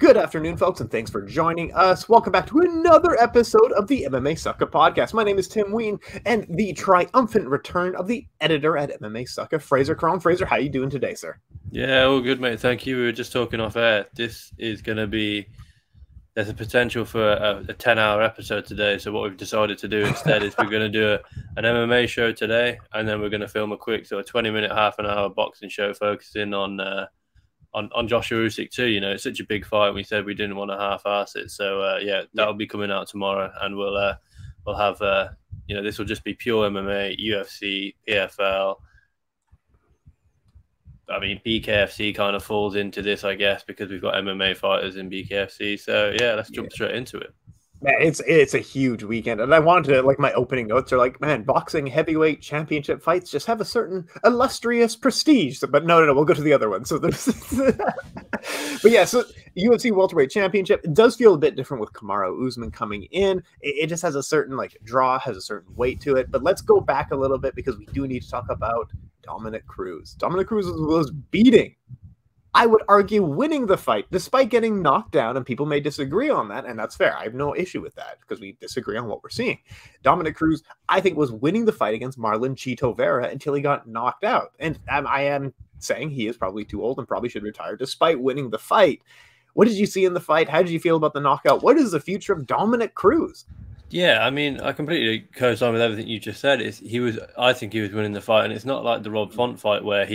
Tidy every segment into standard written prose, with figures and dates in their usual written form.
Good afternoon, folks, and thanks for joining us. Welcome back to another episode of the MMA Sucka Podcast. My name is Tim Wheaton, and the triumphant return of the editor at MMA Sucka, Frazer Krohn. Frazer, how you doing today, sir? Yeah, all good, mate. Thank you. We were just talking off air. This is going to be... There's a potential for a 10-hour episode today, so what we've decided to do instead is we're going to do an MMA show today, and then we're going to film a quick sort of 20-minute, half-an-hour boxing show focusing on Joshua Usyk too. You know, it's such a big fight. We said we didn't want to half-ass it, so yeah, that'll be coming out tomorrow, and we'll have you know, this will just be pure MMA, UFC, PFL. I mean, BKFC kind of falls into this, I guess, because we've got MMA fighters in BKFC. So yeah, let's jump straight into it. Man, it's a huge weekend, and I wanted to, like, my opening notes are like, man, boxing heavyweight championship fights just have a certain illustrious prestige. But no, we'll go to the other one. So there's, but yeah, so UFC Welterweight Championship, it does feel a bit different with Kamaru Usman coming in. It just has a certain, like, draw, has a certain weight to it. But let's go back a little bit because we do need to talk about Dominick Cruz. Dominick Cruz was beating, I would argue, winning the fight despite getting knocked down, and people may disagree on that, and that's fair. I have no issue with that because we disagree on what we're seeing. Dominick Cruz, I think, was winning the fight against Marlon Chito Vera until he got knocked out. And I am saying he is probably too old and probably should retire despite winning the fight. What did you see in the fight? How did you feel about the knockout? What is the future of Dominick Cruz? Yeah, I mean, I completely co-sign with everything you just said. I think he was winning the fight, and it's not like the Rob Font fight where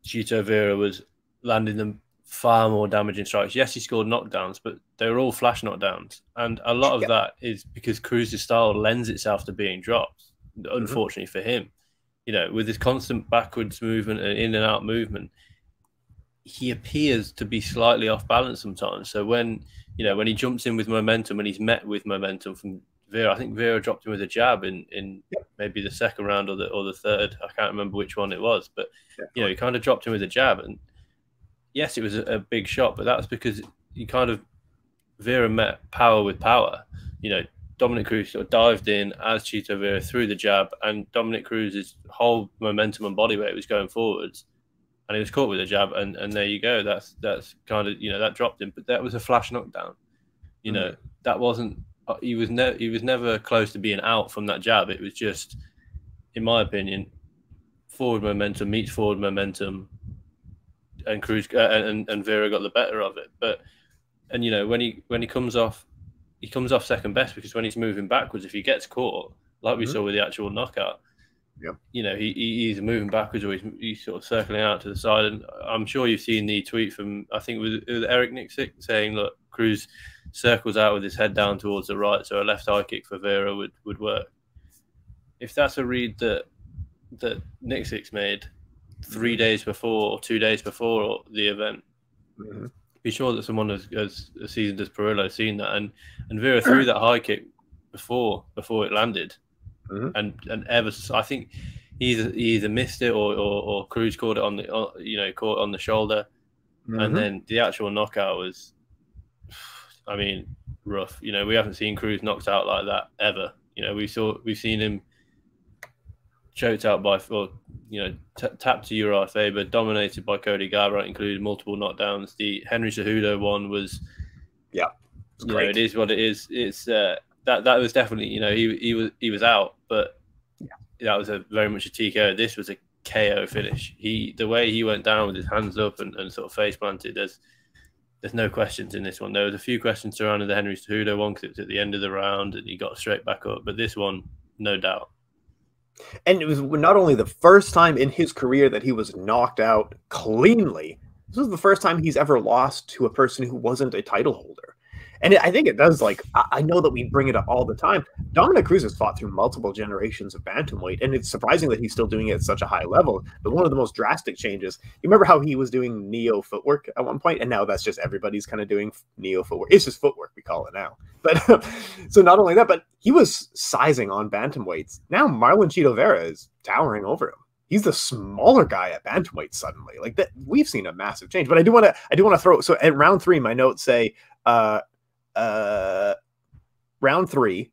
Chito Vera was landing them far more damaging strikes. Yes, he scored knockdowns, but they were all flash knockdowns. And a lot of that is because Cruz's style lends itself to being dropped, unfortunately for him. You know, with his constant backwards movement and in and out movement, he appears to be slightly off balance sometimes. So when he jumps in with momentum and he's met with momentum from Vera, I think Vera dropped him with a jab in maybe the second round or the third. I can't remember which one it was, but you know, he kind of dropped him with a jab, and yes, it was a big shot, but that was because Vera met power with power. You know, Dominick Cruz sort of dived in as Chito Vera threw the jab, and Dominick Cruz's whole momentum and body weight was going forwards, and he was caught with a jab, and there you go. That's kind of, you know, that dropped him, but that was a flash knockdown. You know, that wasn't. He was never close to being out from that jab. It was just, in my opinion, forward momentum meets forward momentum, and Cruz and Vera got the better of it. And you know, when he comes off second best, because when he's moving backwards, if he gets caught, like we saw with the actual knockout, you know, he's either moving backwards or he's sort of circling out to the side. And I'm sure you've seen the tweet from, I think it was Eric Nixick, saying, look, Cruz circles out with his head down towards the right, so a left high kick for Vera would work. If that's a read that Nixick's made 3 days before or 2 days before the event, be sure that someone as seasoned as Perillo has seen that, and Vera threw that high kick before it landed, and I think he either missed it or Cruz caught it on the shoulder, and then the actual knockout was, I mean, rough. You know, we haven't seen Cruz knocked out like that ever. You know, we've seen him choked out by, tapped to Uriah Faber, dominated by Cody Garbrandt, included multiple knockdowns. The Henry Cejudo one was, you know, it is what it is. It's that was definitely, you know, he was out, but that was very much a TKO. This was a KO finish. The way he went down with his hands up and sort of face planted, there's no questions in this one. There was a few questions surrounding the Henry Cejudo one because it was at the end of the round and he got straight back up. But this one, no doubt. And it was not only the first time in his career that he was knocked out cleanly, this was the first time he's ever lost to a person who wasn't a title holder. And I think it does, like, I know that we bring it up all the time. Dominick Cruz has fought through multiple generations of bantamweight, and it's surprising that he's still doing it at such a high level. But one of the most drastic changes, you remember how he was doing neo footwork at one point, and now that's just everybody's kind of doing neo footwork. It's just footwork, we call it now. But so not only that, but he was sizing on bantamweights. Now Marlon Chito Vera is towering over him. He's the smaller guy at bantamweight suddenly. Like that, we've seen a massive change. But I do want to throw. So at round 3, my notes say. Round 3,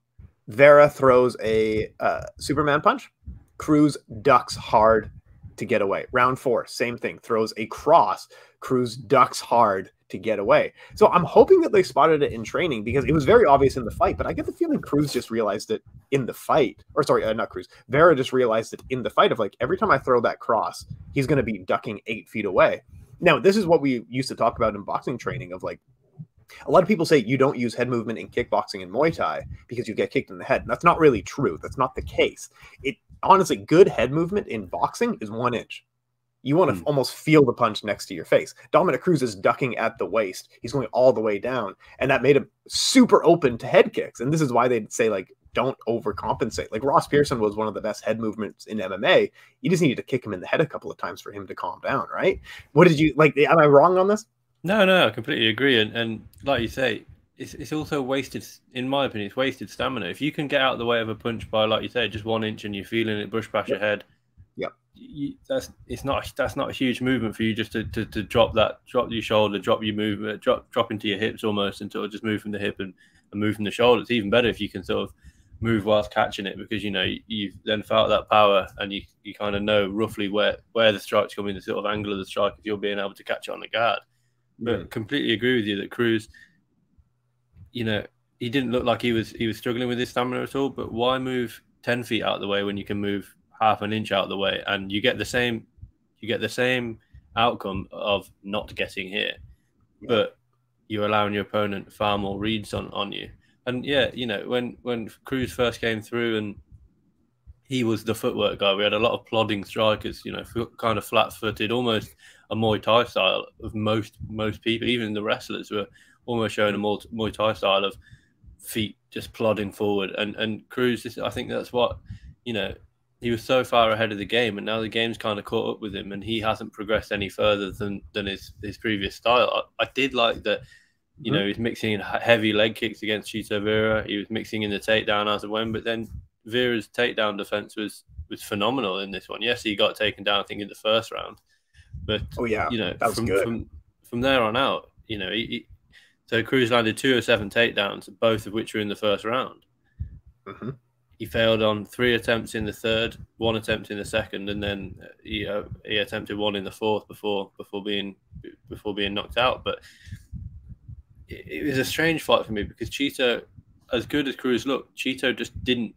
Vera throws a Superman punch. Cruz ducks hard to get away. Round 4, same thing. Throws a cross. Cruz ducks hard to get away. So I'm hoping that they spotted it in training, because it was very obvious in the fight, but I get the feeling Cruz just realized it in the fight. Or sorry, not Cruz. Vera just realized it in the fight of like, every time I throw that cross, he's going to be ducking 8 feet away. Now, this is what we used to talk about in boxing training of like, a lot of people say you don't use head movement in kickboxing and Muay Thai because you get kicked in the head. And that's not really true. That's not the case. It honestly, good head movement in boxing is 1 inch. You want to almost feel the punch next to your face. Dominick Cruz is ducking at the waist. He's going all the way down. And that made him super open to head kicks. And this is why they'd say, like, don't overcompensate. Like, Ross Pearson was one of the best head movements in MMA. You just needed to kick him in the head a couple of times for him to calm down, right? What did you, like, am I wrong on this? No, I completely agree. And like you say, it's also wasted, in my opinion, it's wasted stamina. If you can get out of the way of a punch by, like you say, just 1 inch and you're feeling it brush past your head, that's not a huge movement for you just to drop your shoulder, drop your movement, drop into your hips almost, and sort of just move from the hip and move from the shoulder. It's even better if you can sort of move whilst catching it, because you know you've then felt that power and you kind of know roughly where the strike's coming, the sort of angle of the strike, if you're being able to catch it on the guard. But completely agree with you that Cruz, you know, he didn't look like he was struggling with his stamina at all. But why move 10 feet out of the way when you can move half an inch out of the way and you get the same outcome of not getting hit, but you're allowing your opponent far more reads on you. And yeah, you know, when Cruz first came through and he was the footwork guy, we had a lot of plodding strikers, you know, kind of flat-footed, almost a Muay Thai style of most people, even the wrestlers were almost showing a Muay Thai style of feet just plodding forward. And Cruz, I think that's what, you know, he was so far ahead of the game, and now the game's kind of caught up with him, and he hasn't progressed any further than his previous style. I did like that, you know, he was mixing in heavy leg kicks against Chito Vera. He was mixing in the takedown as it went, but then Vera's takedown defense was phenomenal in this one. Yes, he got taken down, I think, in the first round, but you know, that was good. From there on out, you know, so Cruz landed 207 takedowns, both of which were in the first round. He failed on 3 attempts in the third, 1 attempt in the second, and then he attempted 1 in the fourth before being knocked out. But it was a strange fight for me because Chito, as good as Cruz looked, Chito just didn't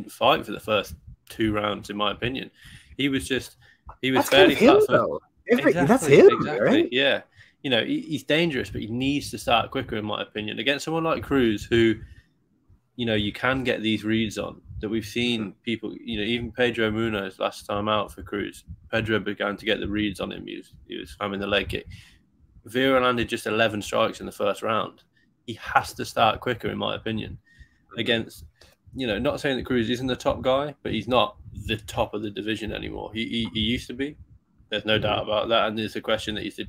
fight for the first 2 rounds, in my opinion. He was fairly flat-footed. That's him, exactly, right? Yeah. You know, he's dangerous, but he needs to start quicker, in my opinion. Against someone like Cruz, who, you know, you can get these reads on that we've seen people, you know, even Pedro Munoz last time out for Cruz, Pedro began to get the reads on him. He was spamming the leg kick. Vera landed just 11 strikes in the first round. He has to start quicker, in my opinion, against, you know, not saying that Cruz isn't the top guy, but he's not the top of the division anymore. He used to be. There's no doubt about that. And there's a question that he's the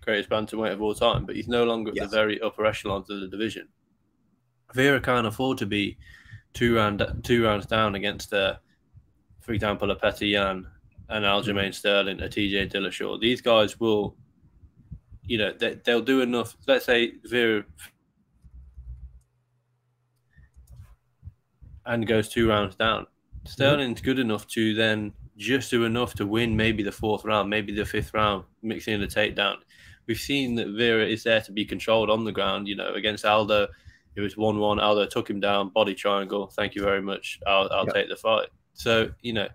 greatest bantamweight of all time, but he's no longer at the very upper echelons of the division. Vera can't afford to be two rounds down against, for example, a Petr Yan, an Aljamain Sterling, a TJ Dillashaw. These guys will, you know, they'll do enough. Let's say Vera and goes 2 rounds down. Sterling's good enough to then just do enough to win maybe the 4th round, maybe the 5th round, mixing in the takedown. We've seen that Vera is there to be controlled on the ground. You know, against Aldo, it was 1-1. Aldo took him down, body triangle. Thank you very much. I'll take the fight. So, you know,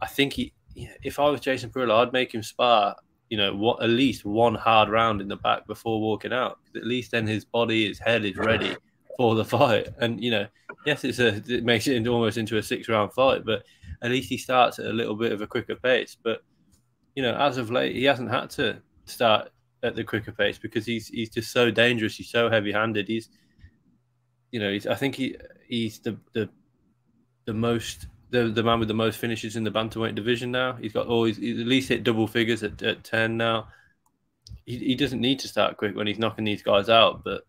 I think if I was Jason Perillo, I'd make him spar, you know, at least 1 hard round in the back before walking out. At least then his head is ready for the fight. And, you know, yes, it makes it almost into a 6-round fight, but at least he starts at a little bit of a quicker pace. But, you know, as of late, he hasn't had to start at the quicker pace because he's just so dangerous. He's so heavy-handed. He's, you know, I think he's the man with the most finishes in the bantamweight division now. He's at least hit double figures at 10 now. He doesn't need to start quick when he's knocking these guys out, but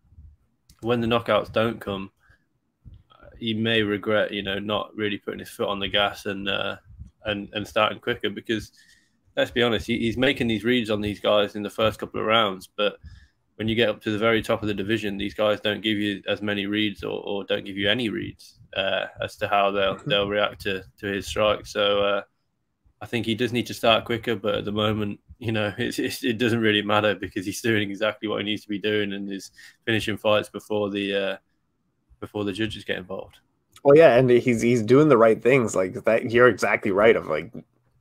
when the knockouts don't come, he may regret, you know, not really putting his foot on the gas and starting quicker, because let's be honest, he's making these reads on these guys in the first couple of rounds, but when you get up to the very top of the division, these guys don't give you as many reads or don't give you any reads as to how they'll react to his strike. So I think he does need to start quicker, but at the moment, you know, it doesn't really matter because he's doing exactly what he needs to be doing and is finishing fights before the judges get involved. Well, yeah, and he's doing the right things. Like that, you're exactly right. Of like,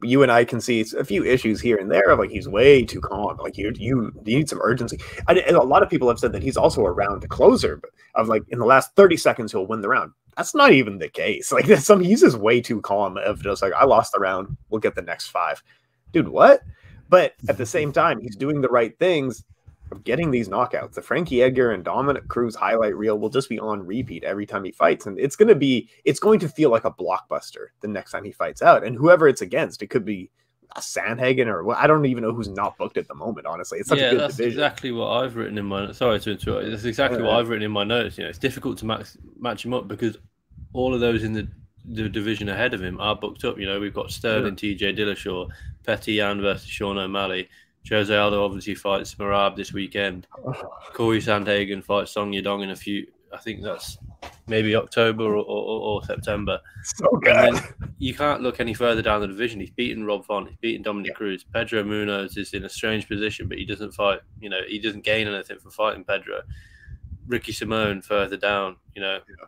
you and I can see a few issues here and there. Like he's way too calm. Like you need some urgency. And a lot of people have said that he's also a round closer. But of like in the last 30 seconds he'll win the round. That's not even the case. Like he's just way too calm. Of just like, I lost the round, we'll get the next 5. Dude, what? But at the same time, he's doing the right things of getting these knockouts. The Frankie Edgar and Dominick Cruz highlight reel will just be on repeat every time he fights. And it's going to feel like a blockbuster the next time he fights out. And whoever it's against, it could be a Sandhagen or I don't even know who's not booked at the moment, honestly. It's such a good that's division. Exactly what I've written in my, sorry to interrupt. That's exactly what I've written in my notes. You know, it's difficult to match him up because all of those in the division ahead of him are booked up. You know, we've got Sterling, TJ Dillashaw, Petty Yan versus Sean O'Malley. Jose Aldo obviously fights Merab this weekend. Corey Sandhagen fights Song Yadong in a few, I think that's maybe October or September. So good. And then you can't look any further down the division. He's beaten Rob Font, he's beaten Dominick Cruz. Pedro Munoz is in a strange position, but he doesn't fight, you know, he doesn't gain anything for fighting Pedro. Ricky Simone further down, you know. Yeah,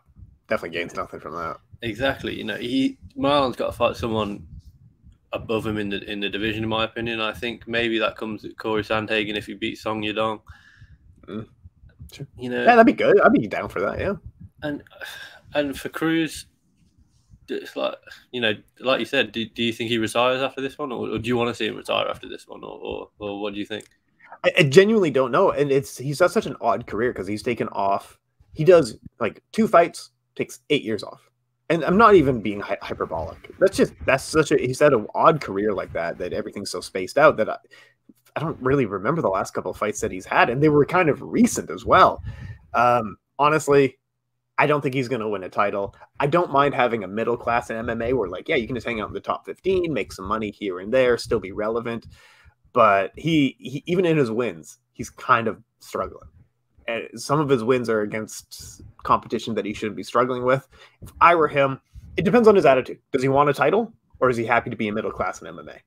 definitely gains nothing from that. Exactly. You know, Marlon's got to fight someone above him in the division, in my opinion. I think maybe that comes at Corey Sandhagen if he beats Song Yadong. Sure. You know, yeah, that'd be good. I'd be down for that. Yeah. And for Cruz, it's like, you know, like you said, do you think he retires after this one, or do you want to see him retire after this one, or what do you think? I genuinely don't know, and he's got such an odd career because he's taken off. He does like 2 fights, takes 8 years off. And I'm not even being hyperbolic. He's had an odd career like that everything's so spaced out that I don't really remember the last couple of fights that he's had, and they were kind of recent as well. Honestly, I don't think he's going to win a title. I don't mind having a middle class in MMA where, like, yeah, you can just hang out in the top 15, make some money here and there, still be relevant. But he even in his wins, he's kind of struggling. And some of his wins are against competition that he shouldn't be struggling with. If I were him, it depends on his attitude. Does he want a title, or is he happy to be a middle class in MMA?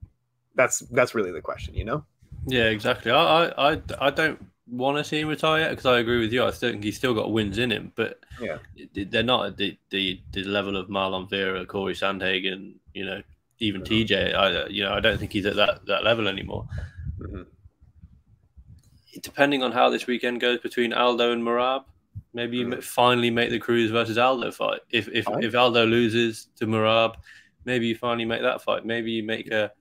That's really the question, you know? Yeah, exactly. I don't want to see him retire yet because I agree with you. I still think he's still got wins in him, but yeah, they're not at the level of Marlon Vera, Corey Sandhagen, you know, even TJ. I don't think he's at that level anymore. Mm-hmm. Depending on how this weekend goes between Aldo and Merab, maybe you finally make the Cruz versus Aldo fight. If Aldo loses to Merab, maybe you finally make that fight. Maybe you make a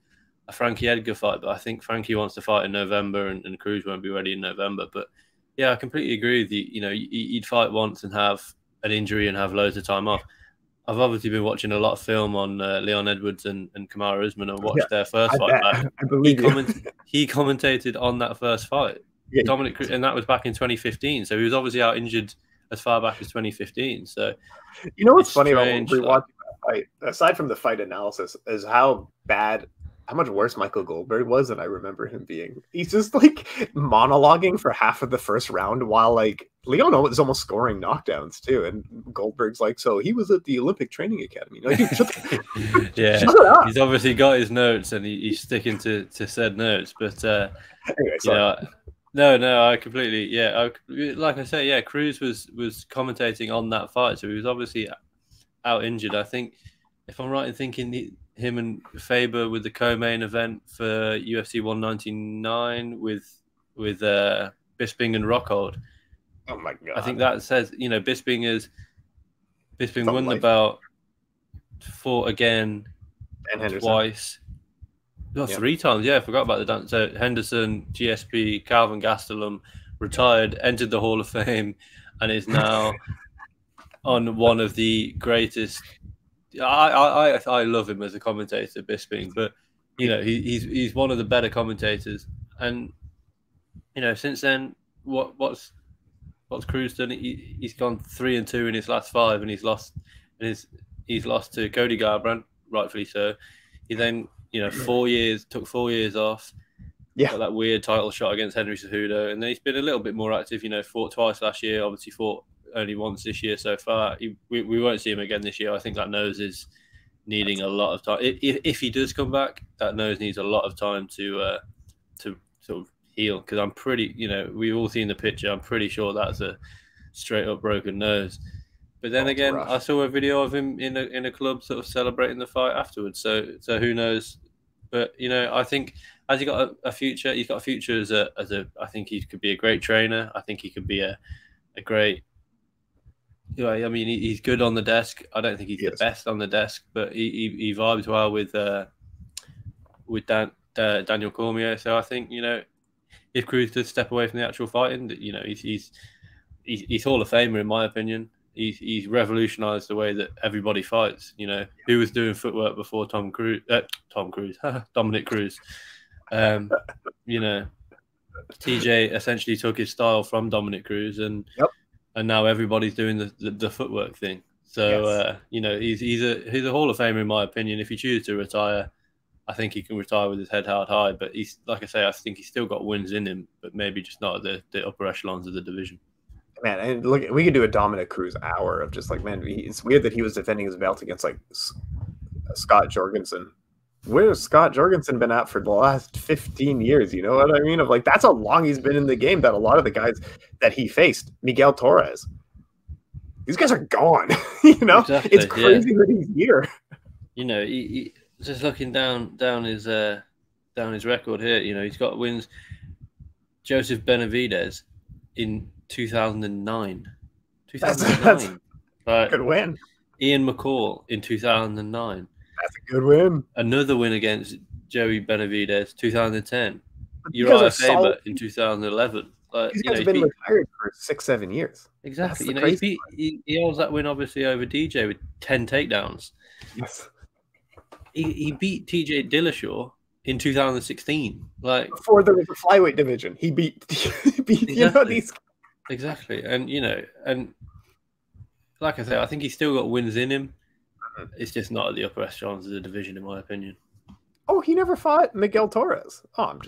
Frankie Edgar fight, but I think Frankie wants to fight in November and Cruz won't be ready in November. But yeah, I completely agree with you. You know, you'd fight once and have an injury and have loads of time off. I've obviously been watching a lot of film on Leon Edwards and Kamaru Usman and watched their first fight back. He commentated on that first fight. Yeah, Dominick Cruz, and that was back in 2015. So he was obviously out injured as far back as 2015. So you know what's funny about rewatching that fight, aside from the fight analysis, is how much worse Michael Goldberg was than I remember him being. He's just like monologuing for half of the first round while like Leon is almost scoring knockdowns too. And Goldberg's like, so he was at the Olympic Training Academy. Like, yeah, he's obviously got his notes and he's sticking to said notes. But anyway, sorry. No, I completely, like I say, Cruz was commentating on that fight, so he was obviously out injured. I think, if I'm right in thinking, him and Faber with the co-main event for UFC 199 with Bisping and Rockhold. Oh my god! I think that says, you know, Bisping won the belt, fought again twice. No, 3 times. Yeah, I forgot about the dance. So Henderson, GSP, Calvin Gastelum retired, entered the Hall of Fame, and is now on one of the greatest. I love him as a commentator, Bisping, but you know he's one of the better commentators. And you know, since then, what's Cruz done? He's gone 3-2 in his last 5, and he's lost to Cody Garbrandt, rightfully so. He then, you know, took 4 years off. Yeah, got that weird title shot against Henry Cejudo, and then he's been a little bit more active. You know, fought twice last year. Obviously, fought only once this year so far. We won't see him again this year. I think that nose is needing a lot of time. If he does come back, that nose needs a lot of time to to sort of heal, because I'm pretty, we've all seen the picture. I'm pretty sure that's a straight up broken nose. But then again, I saw a video of him in a club sort of celebrating the fight afterwards. So who knows? But I think has he got a future? He's got a future as a. I think he could be a great trainer. I think he could be a great. I mean, he's good on the desk. I don't think he's the best on the desk, but he vibes well with Daniel Cormier. So I think if Cruz does step away from the actual fighting, he's Hall of Famer in my opinion. He's revolutionized the way that everybody fights. Who was doing footwork before Dominick Cruz. TJ essentially took his style from Dominick Cruz, and now everybody's doing the footwork thing. So he's a Hall of Famer in my opinion. If he chooses to retire, I think he can retire with his head held high. But he's, like I say, I think he's still got wins in him, but maybe just not at the upper echelons of the division. Man, and look, we could do a Dominick Cruz hour of just like, man, it's weird that he was defending his belt against like Scott Jorgensen. Where's Scott Jorgensen been at for the last 15 years? You know what I mean? Of like, that's how long he's been in the game, that a lot of the guys that he faced, Miguel Torres, these guys are gone. Exactly, it's crazy that he's here. He just looking down his record here. He's got wins. Joseph Benavidez in 2009. That's a good win. Ian McCall in 2009. That's a good win. Another win against Joey Benavidez, 2010. Uriah Faber in 2011. These guys have been retired for 6-7 years. Exactly. He holds that win obviously over DJ with 10 takedowns. Yes. He beat TJ Dillashaw in 2016. Like before there was a flyweight division, he beat exactly. These. Exactly, and and like I say, I think he's still got wins in him. It's just not at the upper echelons of the division, in my opinion. Oh, he never fought Miguel Torres. Oh,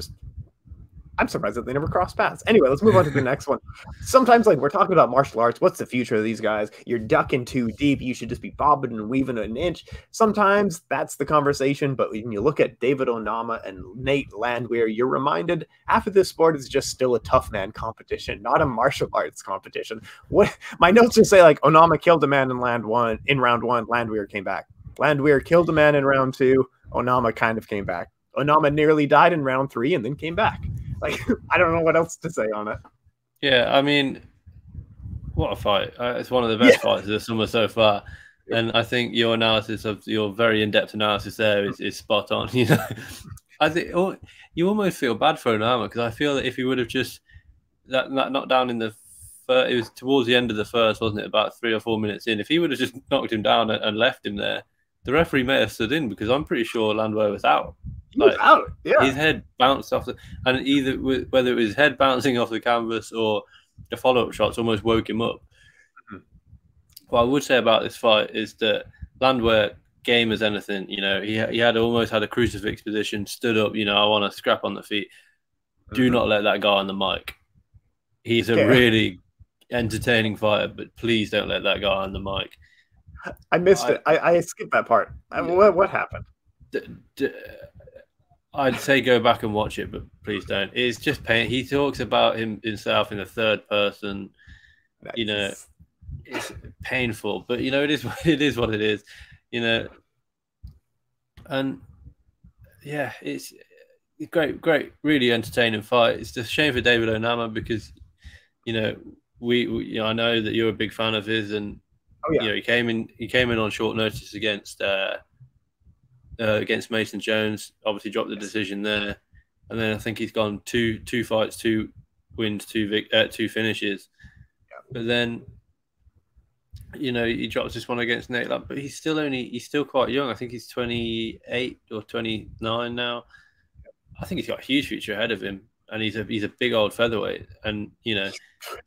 I'm surprised that they never crossed paths. Anyway, let's move on to the next one. Sometimes, like, we're talking about martial arts. What's the future of these guys? You're ducking too deep. You should just be bobbing and weaving an inch. Sometimes that's the conversation. But when you look at David Onama and Nate Landwehr, you're reminded after this sport is just still a tough man competition, not a martial arts competition. What my notes just say, like, Onama killed a man in round one. Landwehr came back. Landwehr killed a man in round 2. Onama kind of came back. Onama nearly died in round 3 and then came back. Like, I don't know what else to say on it. Yeah, I mean, what a fight. It's one of the best fights of the summer so far. And I think your analysis of your very in-depth analysis there is spot on. I think you almost feel bad for Onama, because I feel that if he would have just that knocked down in the first, it was towards the end of the first, wasn't it? About 3 or 4 minutes in. If he would have just knocked him down and left him there, the referee may have stood in, because I'm pretty sure Landwehr was out. Like, out, yeah. His head bounced off and whether it was his head bouncing off the canvas or the follow-up shots almost woke him up. Mm-hmm. What I would say about this fight is that Landwehr, game as anything, he had almost had a crucifix position, stood up, I want to scrap on the feet. Mm-hmm. Do not let that guy on the mic. He's a really entertaining fighter, but please don't let that guy on the mic. I missed it. I skipped that part. What happened? I'd say go back and watch it, but please don't. It's just pain. He talks about himself in the third person. Nice. It's painful, but it is what it is. And yeah, it's a great, really entertaining fight. It's just a shame for David Onama, because I know that you're a big fan of his, and he came in on short notice against Mason Jones, obviously dropped the decision there, and then I think he's gone two fights, 2 wins, 2 finishes. Yeah. But then, he drops this one against Nate Land, but he's still quite young. I think he's 28 or 29 now. I think he's got a huge future ahead of him, and he's a big old featherweight. And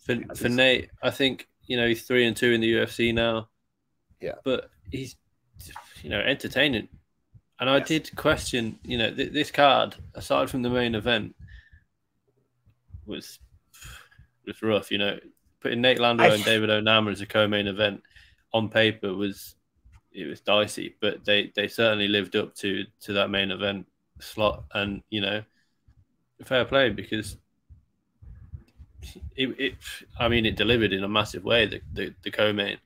for Nate, I think he's 3-2 in the UFC now. Yeah, but he's entertaining. And I did question, this card, aside from the main event, was rough. Putting Nate Landwehr and David Onama as a co-main event on paper was dicey, but they certainly lived up to that main event slot. And fair play, because it delivered in a massive way, the co-main,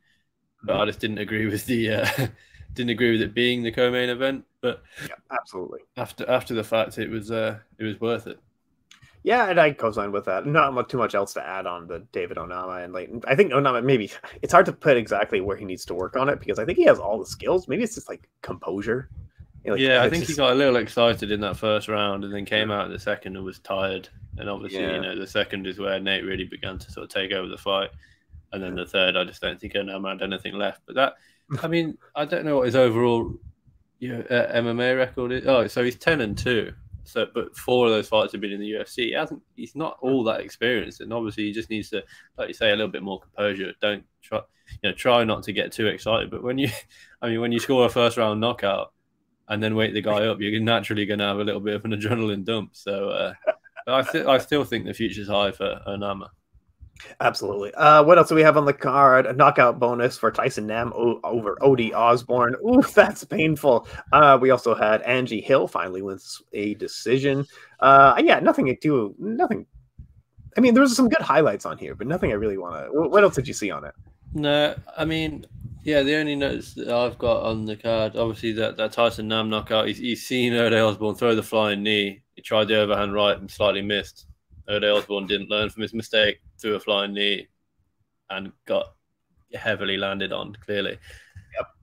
but I just didn't agree with it being the co-main event. But yeah, absolutely. After the fact, it was worth it. Yeah, and I co-sign with that. Not too much else to add on the David Onama, and like I think Onama, maybe it's hard to put exactly where he needs to work on it, because I think he has all the skills. Maybe it's just like composure. Like, yeah, I think he got a little excited in that first round, and then came out in the second and was tired. And obviously, the second is where Nate really began to sort of take over the fight, and then the third, I just don't think Onama had anything left. But that, I don't know what his overall MMA record is. Oh, so he's 10-2. So, but 4 of those fights have been in the UFC. He's not all that experienced, and obviously he just needs to, like you say, a little bit more composure. Don't try not to get too excited. But when you score a first round knockout and then wake the guy up, you're naturally going to have a little bit of an adrenaline dump. So, I still think the future's high for Onama. Absolutely. What else do we have on the card? A knockout bonus for Tyson Nam over Odie Osborne. Ooh, that's painful. We also had Angie Hill finally wins a decision. Nothing. I mean, there was some good highlights on here, but nothing I really want to. What else did you see on it? No, the only notes that I've got on the card, obviously that Tyson Nam knockout. He's seen Odie Osborne throw the flying knee. He tried the overhand right and slightly missed. Odie Osborne didn't learn from his mistake, threw a flying knee, and got heavily landed on, clearly.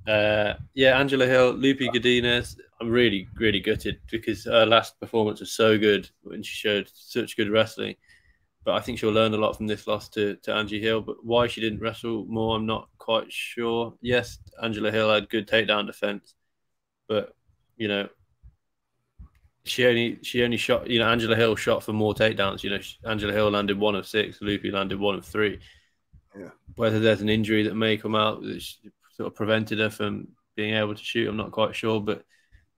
Yep. Angela Hill, Lupi Godinez, I'm really, really gutted, because her last performance was so good when she showed such good wrestling. But I think she'll learn a lot from this loss to Angie Hill. But why she didn't wrestle more, I'm not quite sure. Yes, Angela Hill had good takedown defense, but, she only shot, Angela Hill shot for more takedowns. Angela Hill landed 1 of 6, Lupi landed 1 of 3. Yeah. Whether there's an injury that may come out that sort of prevented her from being able to shoot, I'm not quite sure. But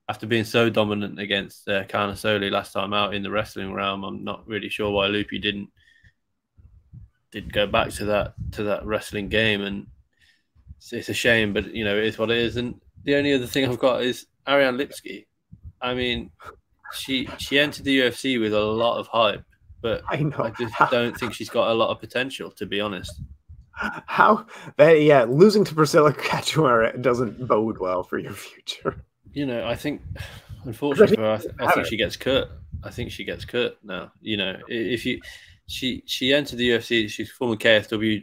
after being so dominant against Carnasoli last time out in the wrestling realm, I'm not really sure why Lupi didn't go back to that wrestling game. And it's a shame, but it is what it is. And the only other thing I've got is Ariane Lipski. She entered the UFC with a lot of hype, but I just don't think she's got a lot of potential, to be honest. Losing to Priscilla Cachoeira doesn't bode well for your future. I think, unfortunately for her, I think she gets cut. I think she gets cut now. She entered the UFC, she's former KSW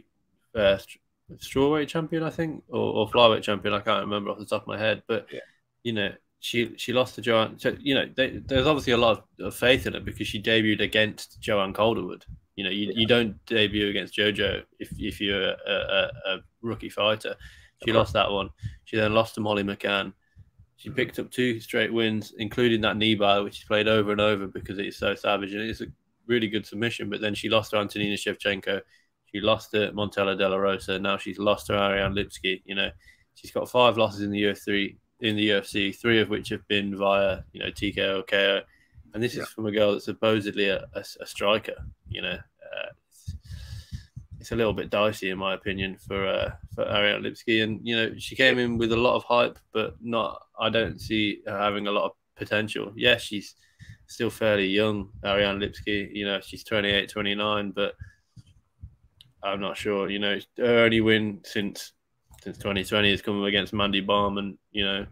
strawweight champion, I think, or flyweight champion. I can't remember off the top of my head, but She lost to Joanne. So, there's obviously a lot of faith in it, because she debuted against Joanne Calderwood. You don't debut against JoJo if you're a rookie fighter. She lost that one. She then lost to Molly McCann. She picked up 2 straight wins, including that knee bar, which she played over and over because it is so savage. And it's a really good submission. But then she lost to Antonina Shevchenko. She lost to Montella De La Rosa. Now she's lost to Ariane Lipski. She's got 5 losses in the UFC, 3 of which have been via, TKO, KO. And this is from a girl that's supposedly a striker. It's a little bit dicey, in my opinion, for Ariane Lipski. And, she came in with a lot of hype, but I don't see her having a lot of potential. Yes, she's still fairly young, Ariane Lipski. She's 28, 29, but I'm not sure. Her only win since 2020 has come against Mandy Baum, and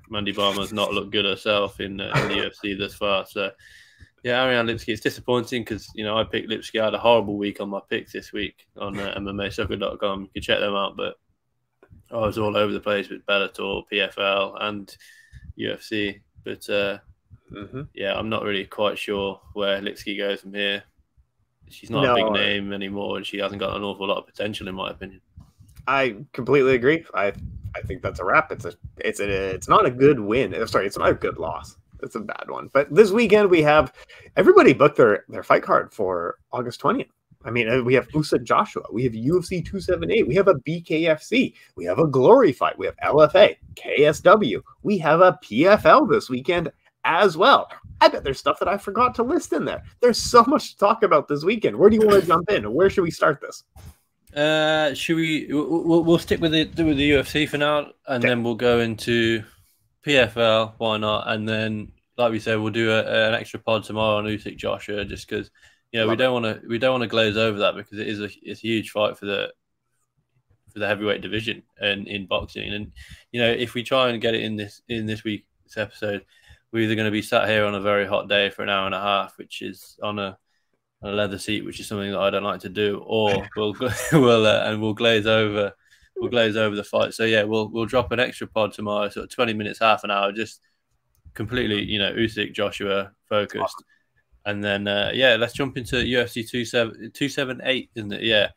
Mandy Baum has not looked good herself in the UFC thus far. So Ariane Lipski, it's disappointing, because I picked Lipski. I had a horrible week on my picks this week on MMASucka.com. You can check them out, but I was all over the place with Bellator, PFL, and UFC. But I'm not really quite sure where Lipski goes from here. She's not a big name anymore, and she hasn't got an awful lot of potential, in my opinion. I completely agree. I think that's a wrap. It's not a good win. Sorry, it's not a good loss. It's a bad one. But this weekend we have everybody booked their fight card for August 20th. We have Usyk Joshua. We have UFC 278. We have a BKFC. We have a Glory fight. We have LFA, KSW. We have a PFL this weekend as well. I bet there's stuff that I forgot to list in there. There's so much to talk about this weekend. Where do you want to jump in? Where should we start this? Should we? We'll stick with the UFC for now, and then we'll go into PFL. Why not? And then like we said, we'll do an extra pod tomorrow on Usyk Joshua, just because we don't want to glaze over that, because it's a huge fight for the heavyweight division and in boxing. And if we try and get it in this week's episode, we're either going to be sat here on a very hot day for an hour and a half, which is on a leather seat, which is something that I don't like to do, or we'll glaze over the fight. So yeah, we'll drop an extra pod tomorrow, sort of 20 minutes, half an hour, just completely Usyk Joshua focused. And then let's jump into UFC 278, isn't it? Yeah.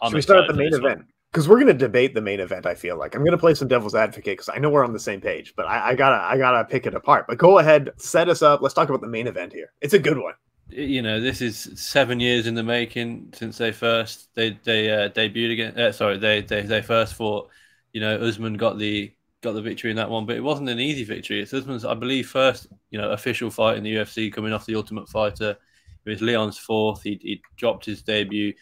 Should we start at the main event? Because we're going to debate the main event, I feel like. I'm going to play some devil's advocate because I know we're on the same page, but I gotta pick it apart. But go ahead, set us up. Let's talk about the main event here. It's a good one. This is 7 years in the making since they debuted again. They first fought. Usman got the victory in that one, but it wasn't an easy victory. It's Usman's, I believe, first official fight in the UFC, coming off the Ultimate Fighter. It was Leon's fourth. He dropped his debut,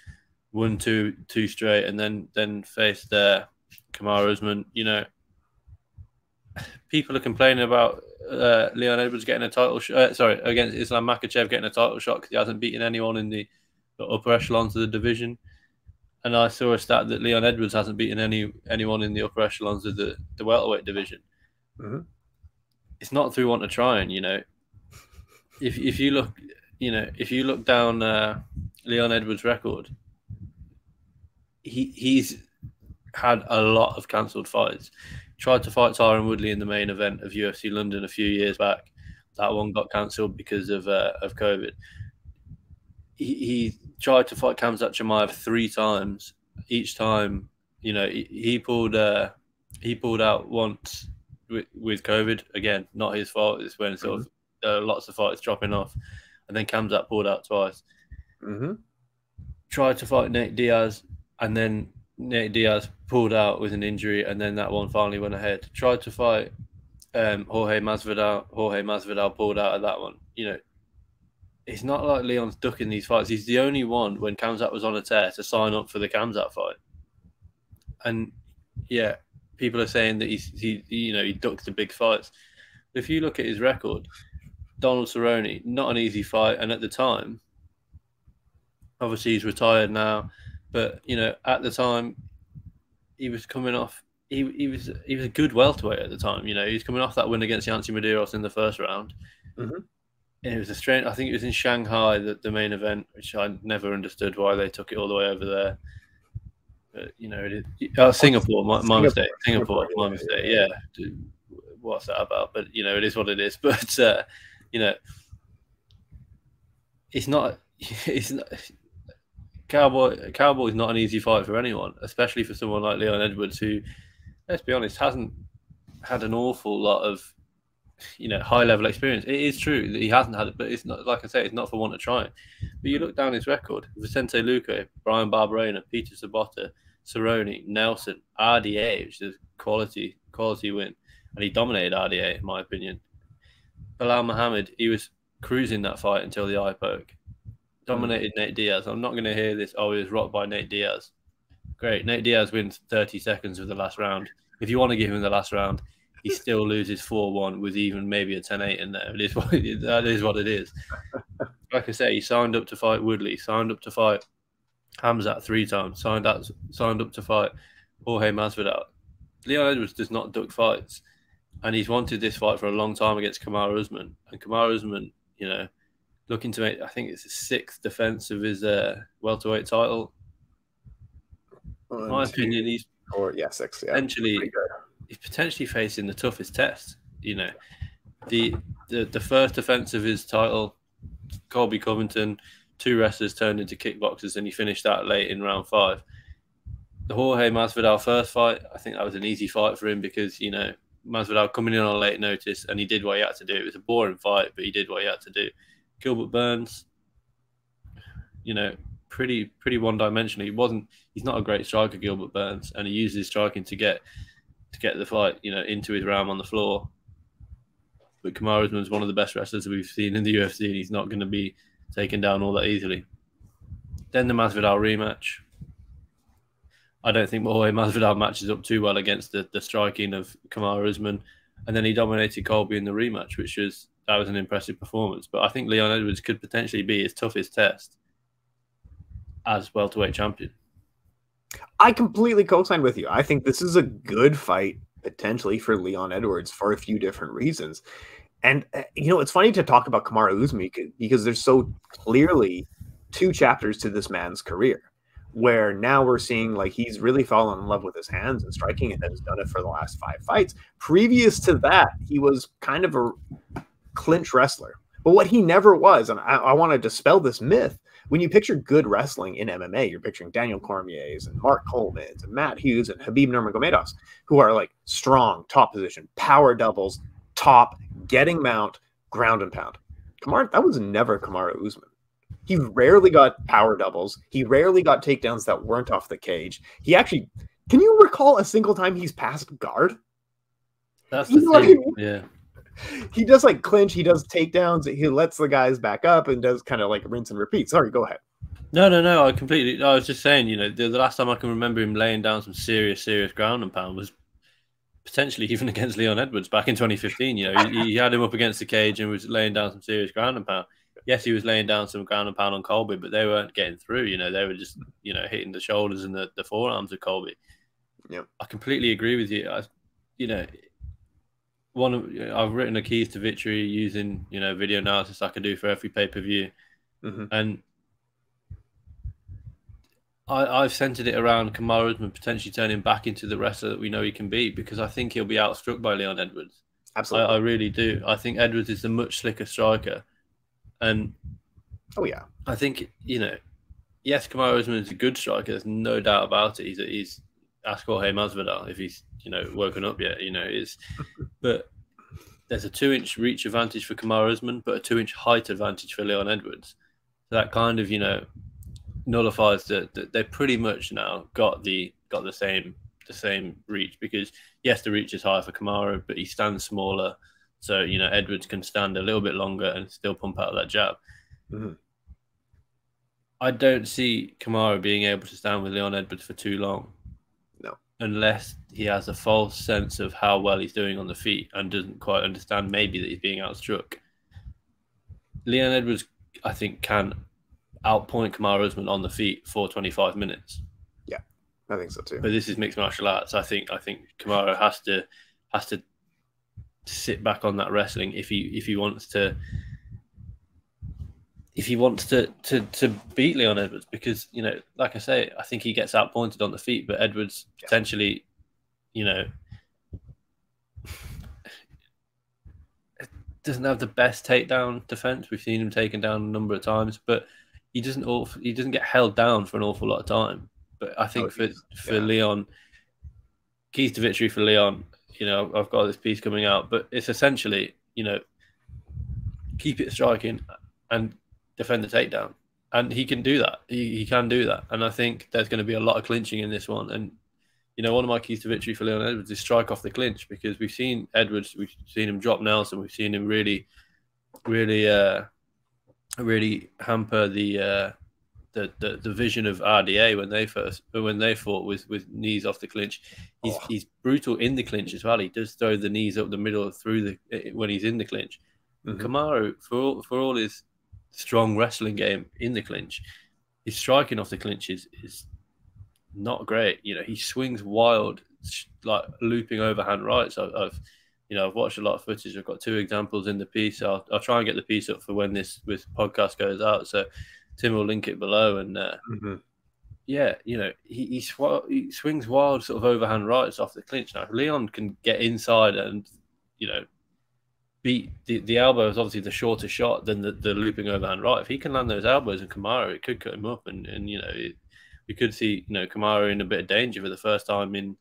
won two straight, and then faced Kamaru Usman. People are complaining about Leon Edwards getting a title shot. Against Islam Makhachev getting a title shot because he hasn't beaten anyone in the upper echelons of the division. And I saw a stat that Leon Edwards hasn't beaten anyone in the upper echelons of the welterweight division. Mm-hmm. It's not through want of trying. If you look down Leon Edwards' record, he's had a lot of cancelled fights. Tried to fight Tyron Woodley in the main event of UFC London a few years back. That one got cancelled because of COVID. He tried to fight Khamzat Chimaev 3 times. Each time, he pulled out once with COVID. Again, not his fault. It's when sort of lots of fights dropping off, and then Khamzat pulled out twice. Mm-hmm. Tried to fight Nate Diaz, and then Nate Diaz pulled out with an injury, and then that one finally went ahead. Tried to fight Jorge Masvidal. Jorge Masvidal pulled out of that one. It's not like Leon's ducking these fights. He's the only one, when Khamzat was on a tear, to sign up for the Khamzat fight. And yeah, people are saying that he ducks the big fights. But if you look at his record, Donald Cerrone, not an easy fight, and at the time, obviously he's retired now, but at the time, he was coming off. He was a good welterweight at the time. He was coming off that win against Yancy Medeiros in the first round. Mm-hmm. And it was I think it was in Shanghai, the main event, which I never understood why they took it all the way over there. But Singapore, my mistake. Singapore, my mistake. Yeah, what's that about? But it is what it is. But it's not. Cowboy is not an easy fight for anyone, especially for someone like Leon Edwards, who, let's be honest, hasn't had an awful lot of high level experience. It is true that he hasn't had it, but it's not, like I say, it's not for want of trying. But you look down his record: Vicente Luque, Brian Barberena, Peter Sabota, Cerrone, Nelson, RDA, which is quality win, and he dominated RDA in my opinion. Bilal Muhammad, he was cruising that fight until the eye poke. Dominated Nate Diaz. I'm not going to hear this. Oh, he was rocked by Nate Diaz. Great. Nate Diaz wins 30 seconds of the last round. If you want to give him the last round, he still loses 4-1 with even maybe a 10-8 in there. That is what it is. Like I say, he signed up to fight Woodley, signed up to fight Khamzat 3 times, signed up to fight Jorge Masvidal. Leon Edwards does not duck fights, and he's wanted this fight for a long time against Kamaru Usman. And Kamaru Usman, looking to make, I think it's the 6th defense of his welterweight title. In my opinion, he's 6. Yeah, he's potentially facing the toughest test. The first defense of his title, Colby Covington, 2 wrestlers turned into kickboxers, and he finished that late in round 5. The Jorge Masvidal first fight, I think that was an easy fight for him because Masvidal coming in on late notice, and he did what he had to do. It was a boring fight, but he did what he had to do. Gilbert Burns, pretty one-dimensional. He's not a great striker, Gilbert Burns, and he used his striking to get the fight, into his realm on the floor. But Kamaru Usman is one of the best wrestlers we've seen in the UFC, and he's not going to be taken down all that easily. Then the Masvidal rematch. I don't think Jorge Masvidal matches up too well against the striking of Kamaru Usman. and then he dominated Colby in the rematch, that was an impressive performance. But I think Leon Edwards could potentially be his toughest test as welterweight champion. I completely co-sign with you. I think this is a good fight potentially for Leon Edwards for a few different reasons. And, it's funny to talk about Kamaru Usman because there's so clearly two chapters to this man's career where now we're seeing like he's really fallen in love with his hands and striking and has done it for the last 5 fights. Previous to that, he was kind of a clinch wrestler. But what he never was, and I want to dispel this myth, when you picture good wrestling in MMA, you're picturing Daniel Cormier's and Mark Coleman's and Matt Hughes and Khabib Nurmagomedov's, who are like strong, top position, power doubles, top, getting mount, ground and pound. That was never Kamaru Usman. He rarely got power doubles. He rarely got takedowns that weren't off the cage. He actually, can you recall a single time he's passed guard? That's the thing. Yeah. He does like clinch, he does takedowns, he lets the guys back up and does kind of like rinse and repeat. Sorry, go ahead. No, I was just saying, the last time I can remember him laying down some serious ground and pound was potentially even against Leon Edwards back in 2015. He had him up against the cage and was laying down some serious ground and pound. Yes, he was laying down some ground and pound on Colby, but they weren't getting through. They were just, hitting the shoulders and the forearms of Colby. Yeah, I completely agree with you. I've written a keys to victory using video analysis I can do for every pay-per-view, and I've centered it around Kamaru Usman potentially turning back into the wrestler that we know he can be, because I think he'll be outstruck by Leon Edwards. Absolutely, I really do. I think Edwards is a much slicker striker, and I think yes, Kamaru Usman is a good striker. There's no doubt about it. He's ask Jorge Masvidal if he's woken up yet. But there's a 2-inch reach advantage for Kamaru Usman, but a 2-inch height advantage for Leon Edwards. So that kind of nullifies that they pretty much now got the same reach, because yes, the reach is higher for Kamaru, but he stands smaller, so Edwards can stand a little bit longer and still pump out that jab. I don't see Kamaru being able to stand with Leon Edwards for too long. Unless he has a false sense of how well he's doing on the feet and doesn't quite understand maybe that he's being outstruck. Leon Edwards, I think, can outpoint Kamaru Usman on the feet for 25 minutes. Yeah, I think so too. But this is mixed martial arts. I think Kamaru has to sit back on that wrestling if he wants to beat Leon Edwards, because like I say, I think he gets outpointed on the feet, but Edwards potentially doesn't have the best takedown defense. We've seen him taken down a number of times, but he doesn't get held down for an awful lot of time. But I think for Leon, keys to victory for Leon, I've got this piece coming out, but it's essentially keep it striking and defend the takedown, and he can do that. He can do that, and I think there's going to be a lot of clinching in this one. And one of my keys to victory for Leon Edwards is strike off the clinch, because we've seen Edwards, we've seen him drop Nelson, we've seen him really hamper the vision of RDA when they fought with knees off the clinch. He's brutal in the clinch as well. He does throw the knees up the middle when he's in the clinch. Kamaru, for all his strong wrestling game in the clinch, his striking off the clinch is not great. He swings wild, like looping overhand rights. I've watched a lot of footage. I've got 2 examples in the piece. I'll try and get the piece up for when this podcast goes out, so Tim will link it below. And he swings wild sort of overhand rights off the clinch. Now Leon can get inside and beat the elbow is obviously the shorter shot than the looping overhand right. If he can land those elbows in Kamaru, it could cut him up, and we could see Kamaru in a bit of danger for the first time in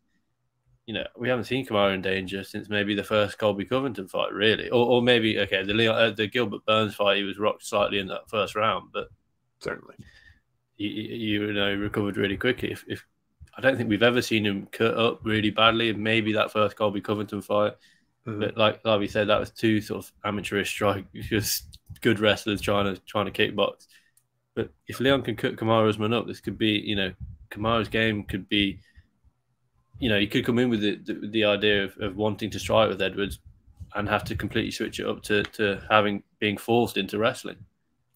we haven't seen Kamaru in danger since maybe the first Colby Covington fight, really, or maybe the Gilbert Burns fight. He was rocked slightly in that first round, but certainly he recovered really quickly. If I don't think we've ever seen him cut up really badly. Maybe that first Colby Covington fight. But like we said, that was 2 sort of amateurish strike, just good wrestlers trying to kickbox. But if Leon can cut Kamaru Usman up, this could be, Kamaru's game could be, he could come in with the idea of wanting to strike with Edwards, and have to completely switch it up to being forced into wrestling.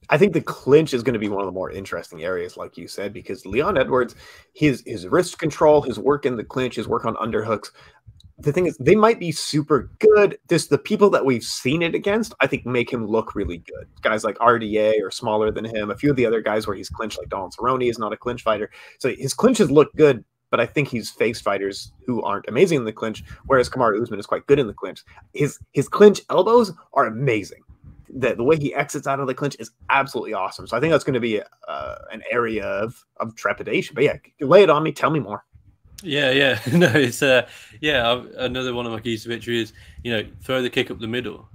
I think the clinch is going to be one of the more interesting areas, like you said, because Leon Edwards, his wrist control, his work in the clinch, his work on underhooks. The thing is, they might be super good. The people that we've seen it against, I think, make him look really good. Guys like RDA are smaller than him. A few of the other guys where he's clinched, like Donald Cerrone, is not a clinch fighter. So his clinches look good, but I think he's faced fighters who aren't amazing in the clinch, whereas Kamaru Usman is quite good in the clinch. His clinch elbows are amazing. The way he exits out of the clinch is absolutely awesome. So I think that's going to be an area of trepidation. But yeah, lay it on me. Tell me more. Yeah. No, it's another one of my keys to victory is, throw the kick up the middle.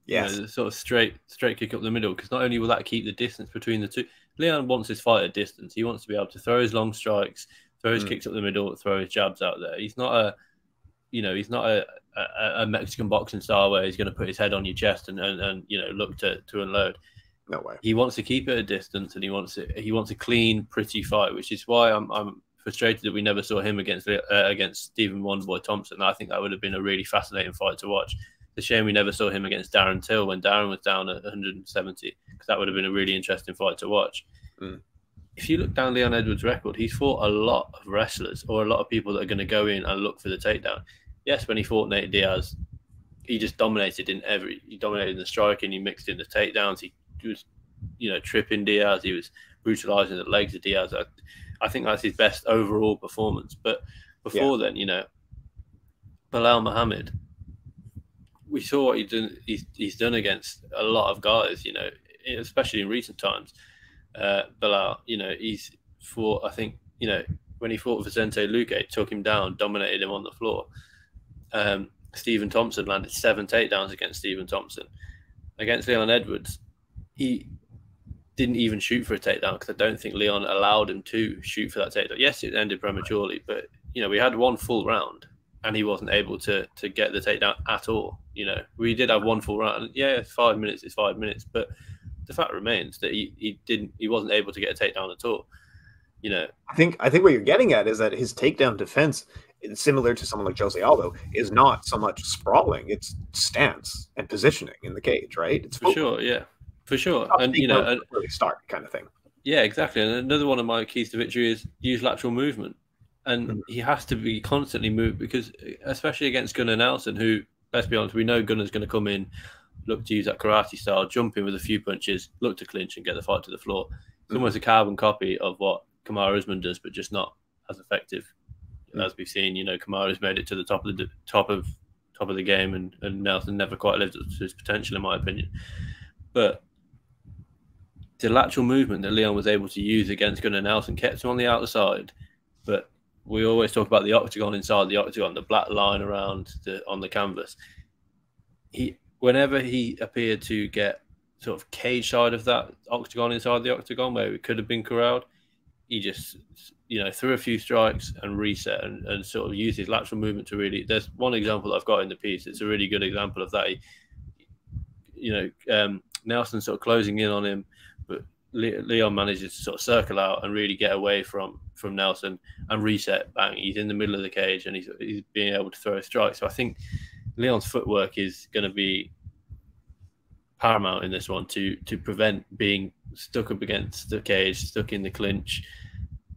Yes. The sort of straight kick up the middle, because not only will that keep the distance between the two. Leon wants his fight at distance. He wants to be able to throw his long strikes, throw his kicks up the middle, throw his jabs out there. He's not a Mexican boxing style where he's going to put his head on your chest and look to unload. No way. He wants to keep it at distance, and he wants a clean, pretty fight, which is why I'm frustrated that we never saw him against Stephen Wonderboy Thompson. I think that would have been a really fascinating fight to watch. It's a shame we never saw him against Darren Till when Darren was down at 170, because that would have been a really interesting fight to watch. If you look down Leon Edwards' record, he's fought a lot of wrestlers or a lot of people that are going to go in and look for the takedown. Yes, when he fought Nate Diaz, he just dominated he dominated the striking, he mixed in the takedowns, he was, tripping Diaz, he was brutalizing the legs of Diaz. I think that's his best overall performance. But before then, Bilal Muhammad, we saw what he's done against a lot of guys, especially in recent times. Bilal, he's fought, I think, when he fought Vicente Luque, took him down, dominated him on the floor. Stephen Thompson landed 7 takedowns against Stephen Thompson. Against Leon Edwards, he didn't even shoot for a takedown, because I don't think Leon allowed him to shoot for that takedown. Yes, it ended prematurely, but we had one full round and he wasn't able to get the takedown at all. We did have one full round. Yeah, 5 minutes is 5 minutes, but the fact remains that he wasn't able to get a takedown at all. I think what you're getting at is that his takedown defense, similar to someone like Jose Aldo, is not so much sprawling; it's stance and positioning in the cage, right? It's for sure, yeah, for sure, and really start kind of thing. Yeah, exactly. And another one of my keys to victory is use lateral movement, and he has to be constantly moved, because especially against Gunnar Nelson, who, let's be honest, we know Gunnar's going to come in, look to use that karate style, jump in with a few punches, look to clinch and get the fight to the floor. It's almost a carbon copy of what Kamaru Usman does, but just not as effective. As we've seen, Kamaru's made it to the top of the game, and Nelson never quite lived up to his potential, in my opinion. But the lateral movement that Leon was able to use against Gunnar Nelson kept him on the outside. But we always talk about the octagon, inside the octagon, the black line around on the canvas. Whenever he appeared to get sort of cage side of that octagon, inside the octagon, where it could have been corralled, he just threw a few strikes and reset and sort of used his lateral movement to really. There's one example that I've got in the piece. It's a really good example of that. Nelson sort of closing in on him, but Leon manages to sort of circle out and really get away from Nelson and reset. Bang! He's in the middle of the cage and he's being able to throw a strike. So I think Leon's footwork is going to be paramount in this one to prevent being stuck up against the cage, stuck in the clinch.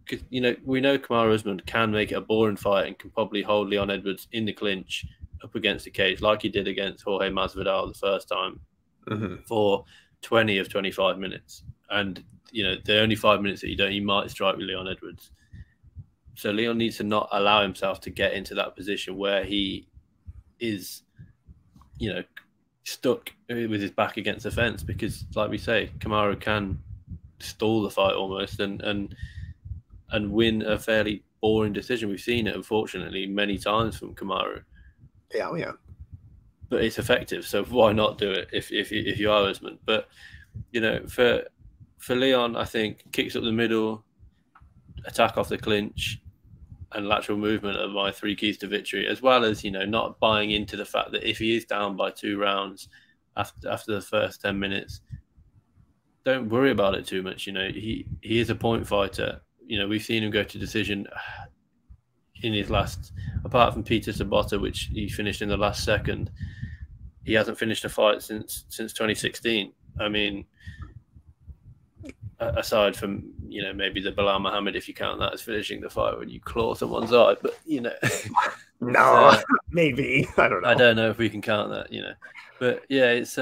Because we know Kamaru Usman can make it a boring fight and can probably hold Leon Edwards in the clinch up against the cage, like he did against Jorge Masvidal the first time, for 20 of 25 minutes. And the only 5 minutes that he might strike with Leon Edwards. So Leon needs to not allow himself to get into that position where he is, stuck with his back against the fence, because, like we say, Kamaru can stall the fight almost and win a fairly boring decision. We've seen it, unfortunately, many times from Kamaru. Yeah. But it's effective, so why not do it if you are Usman? But for Leon, I think kicks up the middle, attack off the clinch, and lateral movement are my 3 keys to victory, as well as not buying into the fact that if he is down by 2 rounds after the first 10 minutes, don't worry about it too much. He is a point fighter. We've seen him go to decision in his last, apart from Peter Sabota, which he finished in the last second. he hasn't finished a fight since 2016. I mean, aside from, you know, maybe the Bilal Muhammad, if you count that as finishing the fight when you claw someone's eye, but, you know. No, maybe. I don't know. I don't know if we can count that, you know. But, yeah, it's...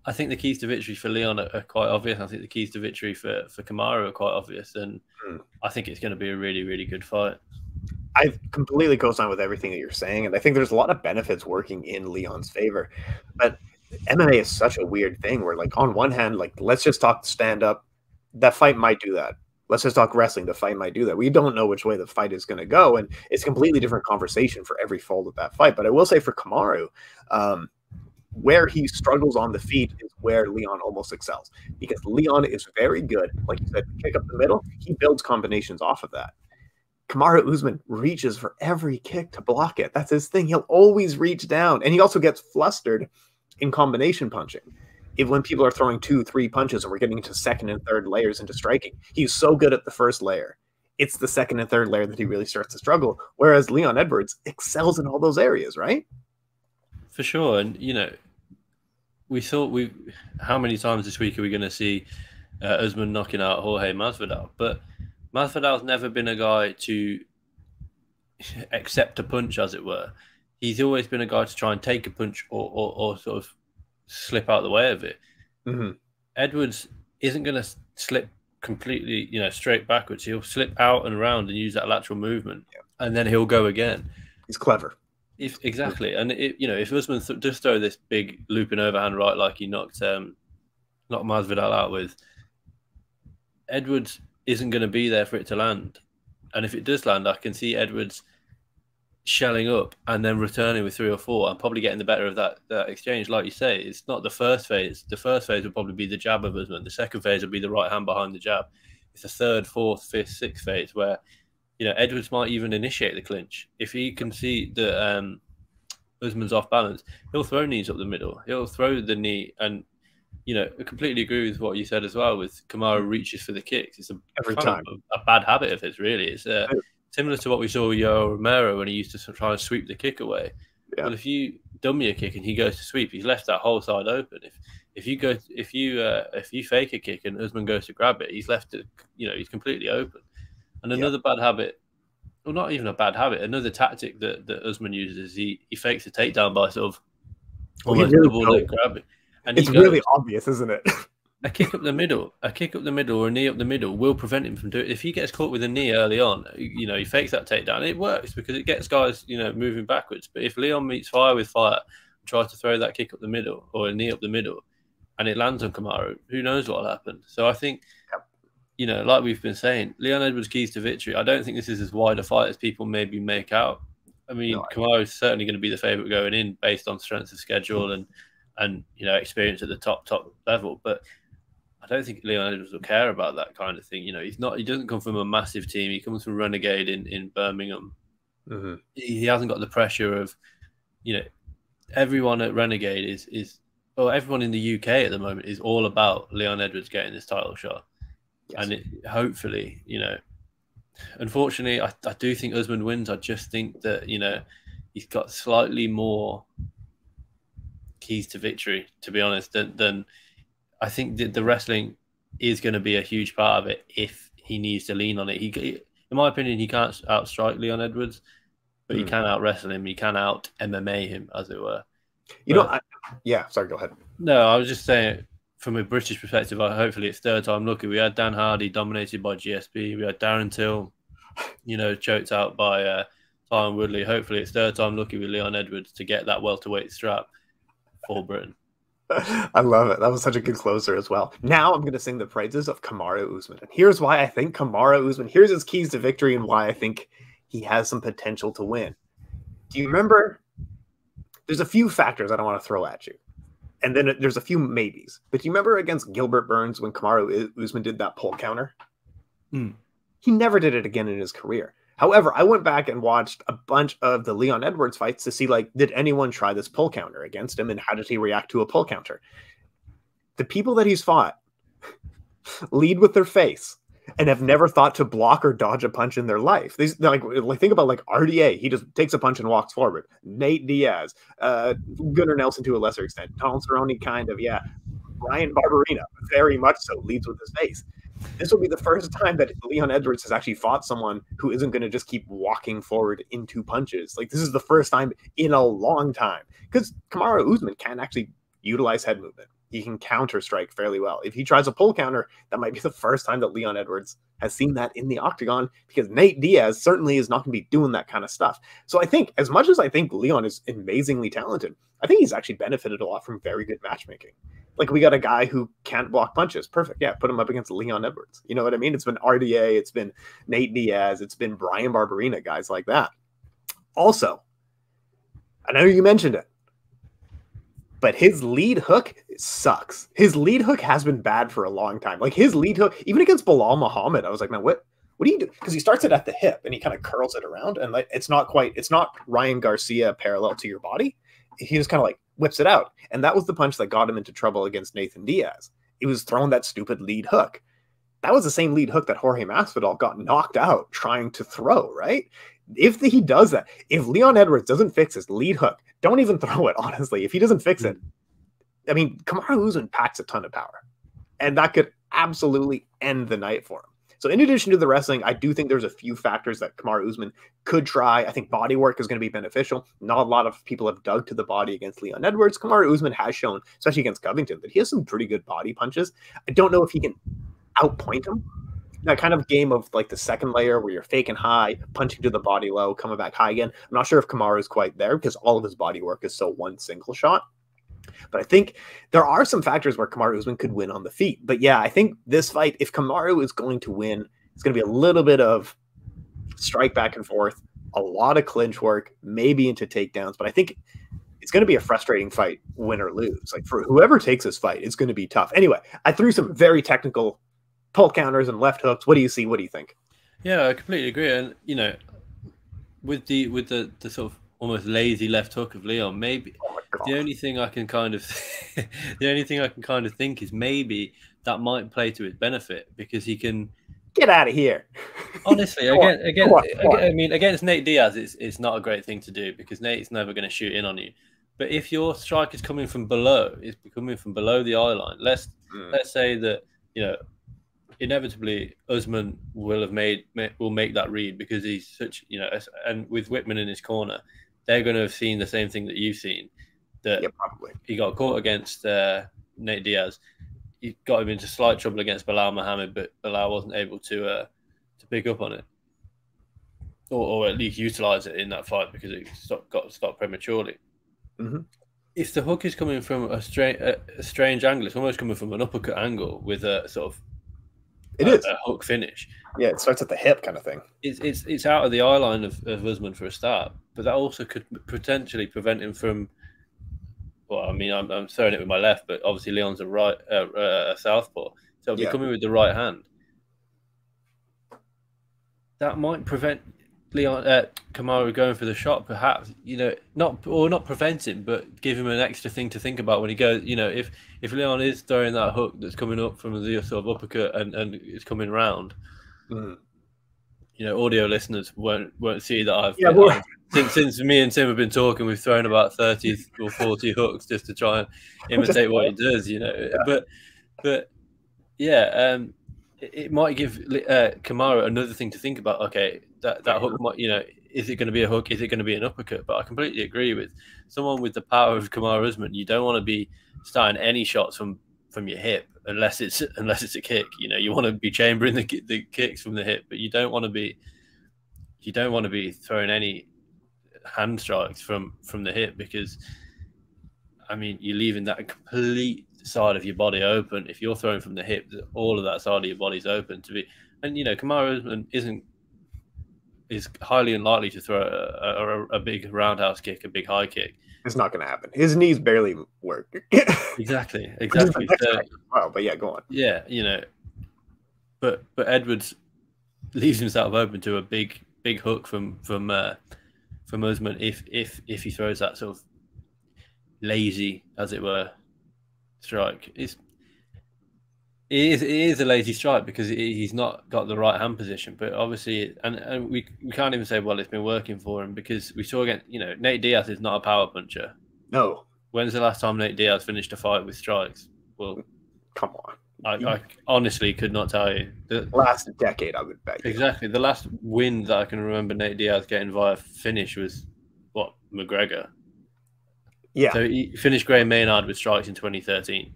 I think the keys to victory for Leon are quite obvious. I think the keys to victory for Kamaru are quite obvious. And I think it's going to be a really, really good fight. I completely co-sign with everything that you're saying. And I think there's a lot of benefits working in Leon's favor. But MMA is such a weird thing where, like, on one hand, like, let's just talk stand-up. That fight might do that. Let's just talk wrestling. The fight might do that. We don't know which way the fight is going to go. And it's a completely different conversation for every fold of that fight. But I will say for Kamaru, where he struggles on the feet is where Leon almost excels, because Leon is very good. Like you said, kick up the middle. He builds combinations off of that. Kamaru Usman reaches for every kick to block it. That's his thing. He'll always reach down. And he also gets flustered in combination punching. When people are throwing 2-3 punches and we're getting into second and third layers into striking, he's so good at the first layer. It's the second and third layer that he really starts to struggle. Whereas Leon Edwards excels in all those areas, right? For sure. And, you know, we thought how many times this week are we going to see Usman knocking out Jorge Masvidal? But Masvidal's never been a guy to accept a punch, as it were. He's always been a guy to try and take a punch or sort of slip out the way of it. Mm-hmm. Edwards isn't going to slip completely, you know, straight backwards. He'll slip out and around and use that lateral movement, and then he'll go again. He's clever. Exactly. And, you know, if Usman just throw this big looping overhand right like he knocked Masvidal out with, Edwards isn't going to be there for it to land. And if it does land, I can see Edwards shelling up and then returning with 3 or 4 and probably getting the better of that exchange. Like you say, it's not the first phase. The first phase will probably be the jab of Usman. The second phase will be the right hand behind the jab. It's the third, fourth, fifth, sixth phase where, you know, Edwards might even initiate the clinch. If he can see that Usman's off balance, he'll throw knees up the middle. He'll throw the knee. And, you know, I completely agree with what you said as well with Kamaru reaches for the kicks. It's every time a bad habit of his, really. It's similar to what we saw with Yoel Romero when he used to try and sweep the kick away. Yeah. Well, if you dummy a kick and he goes to sweep, he's left that whole side open. If you fake a kick and Usman goes to grab it, he's left it, you know, he's completely open. And another bad habit, well, not even a bad habit, another tactic that Usman uses is he fakes a takedown by sort of almost double leg grabbing. And it's really obvious, isn't it? A kick up the middle or a knee up the middle will prevent him from doing it. If he gets caught with a knee early on, you know, he fakes that takedown. It works because it gets guys, you know, moving backwards. But if Leon meets fire with fire and tries to throw that kick up the middle or a knee up the middle and it lands on Kamaru, who knows what will happen? So I think, you know, like we've been saying, Leon Edwards' keys to victory. I don't think this is as wide a fight as people maybe make out. I mean, Kamaru is certainly going to be the favourite going in based on strength of schedule and you know, experience at the top level. But I don't think Leon Edwards will care about that kind of thing. You know, he doesn't come from a massive team. He comes from Renegade in Birmingham. Mm-hmm. He hasn't got the pressure of, you know, everyone at Renegade well, everyone in the UK at the moment is all about Leon Edwards getting this title shot. Yes. And hopefully, you know, unfortunately, I do think Usman wins. I just think that, you know, he's got slightly more keys to victory, to be honest, than I think the wrestling is going to be a huge part of it if he needs to lean on it. In my opinion, he can't outstrike Leon Edwards, but he can out-wrestle him. He can out-MMA him, as it were. Sorry, go ahead. No, I was just saying, from a British perspective, hopefully it's third time lucky. We had Dan Hardy dominated by GSP. We had Darren Till, you know, choked out by Tyron Woodley. Hopefully it's third time lucky with Leon Edwards to get that welterweight strap for Britain. I love it. That was such a good closer as well. Now I'm going to sing the praises of Kamaru Usman. And here's why I think Kamaru Usman, here's his keys to victory and why I think he has some potential to win. Do you remember? There's a few factors I don't want to throw at you. And then there's a few maybes. But do you remember against Gilbert Burns when Kamaru Usman did that pull counter? He never did it again in his career. However, I went back and watched a bunch of the Leon Edwards fights to see, like, did anyone try this pull counter against him and how did he react to a pull counter? The people that he's fought lead with their face and have never thought to block or dodge a punch in their life. These like think about like RDA. He just takes a punch and walks forward. Nate Diaz, Gunnar Nelson to a lesser extent. Tom Cerrone kind of, yeah. Ryan Barberina, very much so, leads with his face. This will be the first time that Leon Edwards has actually fought someone who isn't going to just keep walking forward into punches. Like, this is the first time in a long time. Because Kamaru Usman can actually utilize head movement. He can counter strike fairly well. If he tries a pull counter, that might be the first time that Leon Edwards has seen that in the octagon, because Nate Diaz certainly is not going to be doing that kind of stuff. So I think, as much as I think Leon is amazingly talented, I think he's actually benefited a lot from very good matchmaking. Like, we got a guy who can't block punches. Perfect. Yeah, put him up against Leon Edwards. You know what I mean? It's been RDA, it's been Nate Diaz, it's been Brian Barberina, guys like that. Also, I know you mentioned it, but his lead hook sucks. His lead hook has been bad for a long time. Like, his lead hook, even against Bilal Muhammad, I was like, man, what do you do? Because he starts it at the hip and he kind of curls it around, and like, it's not Ryan Garcia parallel to your body. He just kind of like whips it out. And that was the punch that got him into trouble against Nathan Diaz. He was throwing that stupid lead hook. That was the same lead hook that Jorge Masvidal got knocked out trying to throw, right? If he does that, if Leon Edwards doesn't fix his lead hook, don't even throw it, honestly. If he doesn't fix it, I mean, Kamaru Usman packs a ton of power. And that could absolutely end the night for him. So in addition to the wrestling, I do think there's a few factors that Kamaru Usman could try. I think body work is going to be beneficial. Not a lot of people have dug to the body against Leon Edwards. Kamaru Usman has shown, especially against Covington, that he has some pretty good body punches. I don't know if he can outpoint him. That kind of game of like the second layer where you're faking high, punching to the body low, coming back high again. I'm not sure if Kamaru is quite there because all of his body work is so one single shot. But I think there are some factors where Kamaru Usman could win on the feet. But yeah, I think this fight, if Kamaru is going to win, it's going to be a little bit of strike back and forth, a lot of clinch work, maybe into takedowns. But I think it's going to be a frustrating fight, win or lose. Like, for whoever takes this fight, it's going to be tough. Anyway, I threw some very technical pull counters and left hooks. What do you see? What do you think? Yeah, I completely agree. And, you know, with the sort of almost lazy left hook of Leon, maybe the only thing I can kind of think is maybe that might play to his benefit, because he can get out of here. Honestly, I mean, against Nate Diaz, it's not a great thing to do, because Nate's never going to shoot in on you. But if your strike is coming from below, it's coming from below the eye line. Let's say that, you know, inevitably Usman will make that read, because he's such, you know, and with Whitman in his corner, they're going to have seen the same thing that you've seen. That probably he got caught against Nate Diaz. He got him into slight trouble against Bilal Muhammad, but Bilal wasn't able to pick up on it, or at least utilize it in that fight, because it got stopped prematurely. Mm-hmm. If the hook is coming from a strange angle, it's almost coming from an uppercut angle with a sort of a hook finish. Yeah, it starts at the hip kind of thing. It's out of the eye line of Usman for a start, but that also could potentially prevent him from. Well, I mean, I'm throwing it with my left, but obviously Leon's a southpaw, so it'll be coming with the right hand. That might prevent Kamaru going for the shot, perhaps. You know, not prevent him, but give him an extra thing to think about when he goes. You know, if Leon is throwing that hook that's coming up from the sort of uppercut and it's coming round, you know, audio listeners won't see that I've since me and Tim have been talking, we've thrown about 30 or 40 hooks just to try and imitate what he does. You know, but yeah. It might give Kamaru another thing to think about. Okay, that hook might, you know, is it going to be a hook? Is it going to be an uppercut? But I completely agree with someone with the power of Kamaru Usman. You don't want to be starting any shots from your hip unless it's a kick. You know, you want to be chambering the kicks from the hip, but you don't want to be throwing any hand strikes from the hip, because I mean, you're leaving that complete side of your body open. If you're throwing from the hip, all of that side of your body's open to be. And you know, Kamaru Usman is highly unlikely to throw a big roundhouse kick, a big high kick. It's not going to happen. His knees barely work. Exactly. Wow, but yeah, go on. Yeah, you know, but Edwards leaves himself open to a big hook from Usman if he throws that sort of lazy, as it were, strike. It is a lazy strike because he's not got the right hand position. But obviously, and we can't even say, well, it's been working for him because we saw again, Nate Diaz is not a power puncher. No. When's the last time Nate Diaz finished a fight with strikes? Well, come on. I honestly could not tell you. The last decade, I would bet. Exactly. The last win that I can remember Nate Diaz getting via finish was, McGregor. Yeah. So he finished Gray Maynard with strikes in 2013.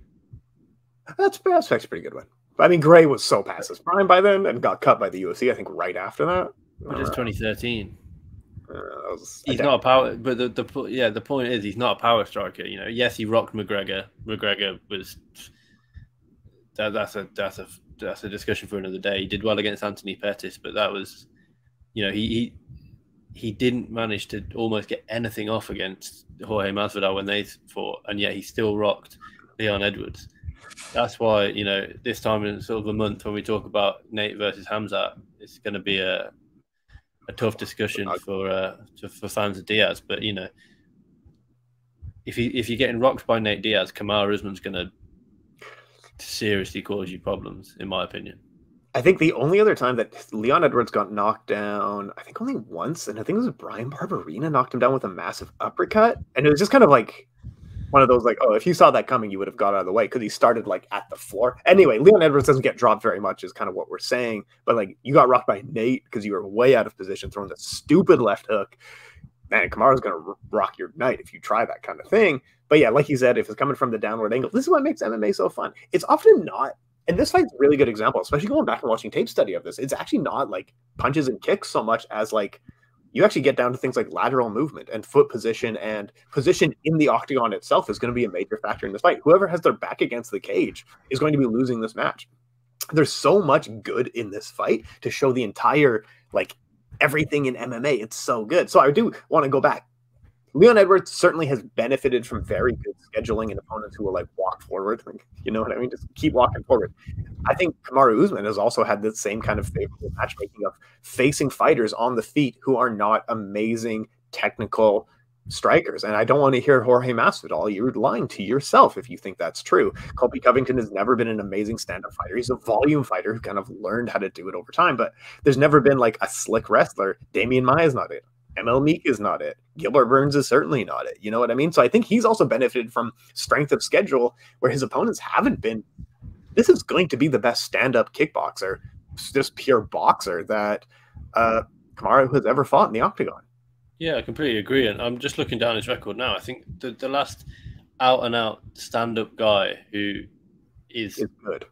That's a pretty good one. I mean, Gray was so past his prime by then and got cut by the UFC, I think, right after that. But it's 2013. He's not a power, but the point is he's not a power striker. Yes, he rocked McGregor. McGregor was that's a discussion for another day. He did well against Anthony Pettis, but that was, he didn't manage to almost get anything off against Jorge Masvidal when they fought, and yet he still rocked Leon Edwards. That's why, this time in sort of a month when we talk about Nate versus Hamzat, it's going to be a tough discussion for fans of Diaz. But, if you're getting rocked by Nate Diaz, Kamaru Usman's going to seriously cause you problems, in my opinion. I think the only other time that Leon Edwards got knocked down, I think only once, and I think it was Brian Barberina knocked him down with a massive uppercut. And it was just kind of like one of those, like, oh, if you saw that coming, you would have got out of the way because he started like at the floor. Anyway, Leon Edwards doesn't get dropped very much is kind of what we're saying. But like you got rocked by Nate because you were way out of position, throwing the stupid left hook. Man, Kamaru's going to rock your night if you try that kind of thing. But yeah, like you said, if it's coming from the downward angle, this is what makes MMA so fun. It's often not, and this fight's a really good example, especially going back and watching tape study of this. It's actually not like punches and kicks so much as like you actually get down to things like lateral movement and foot position, and position in the octagon itself is going to be a major factor in this fight. Whoever has their back against the cage is going to be losing this match. There's so much good in this fight to show the entire, like, everything in MMA. It's so good. So I do want to go back. Leon Edwards certainly has benefited from very good scheduling and opponents who will like walk forward. Like, you know what I mean? Just keep walking forward. I think Kamaru Usman has also had the same kind of favorable matchmaking of facing fighters on the feet who are not amazing technical strikers. And I don't want to hear Jorge Masvidal. You're lying to yourself if you think that's true. Colby Covington has never been an amazing stand-up fighter. He's a volume fighter who kind of learned how to do it over time, but there's never been like a slick wrestler. Damian Maia is not it. ML Meek is not it. Gilbert Burns is certainly not it. You know what I mean? So I think he's also benefited from strength of schedule where his opponents haven't been. This is going to be the best stand-up kickboxer, just pure boxer that Kamaru has ever fought in the octagon. Yeah, I completely agree. And I'm just looking down his record now. I think the last out-and-out stand-up guy who is good,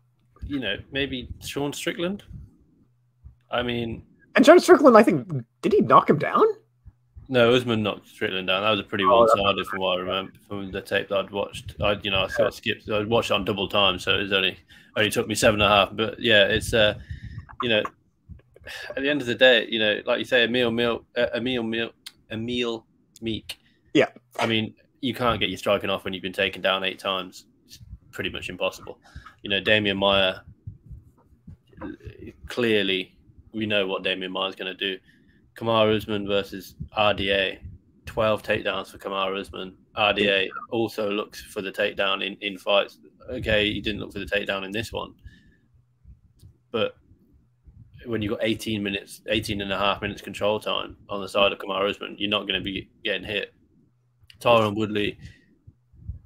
maybe Sean Strickland. I mean... And Sean Strickland, I think, did he knock him down? No, Usman knocked Strickland down. That was a pretty one-sided from what I remember from the tape that I'd watched. I sort of skipped. I watched it on double time, so it was only took me 7.5. But yeah, it's at the end of the day, like you say, Emil Meek. Yeah, I mean, you can't get your striking off when you've been taken down 8 times. It's pretty much impossible. Damian Maia, clearly, we know what Damian Maia is going to do. Kamaru Usman versus RDA, 12 takedowns for Kamaru Usman. RDA also looks for the takedown in fights. Okay, he didn't look for the takedown in this one. But when you've got 18 and a half minutes control time on the side of Kamaru Usman, you're not going to be getting hit. Tyron Woodley,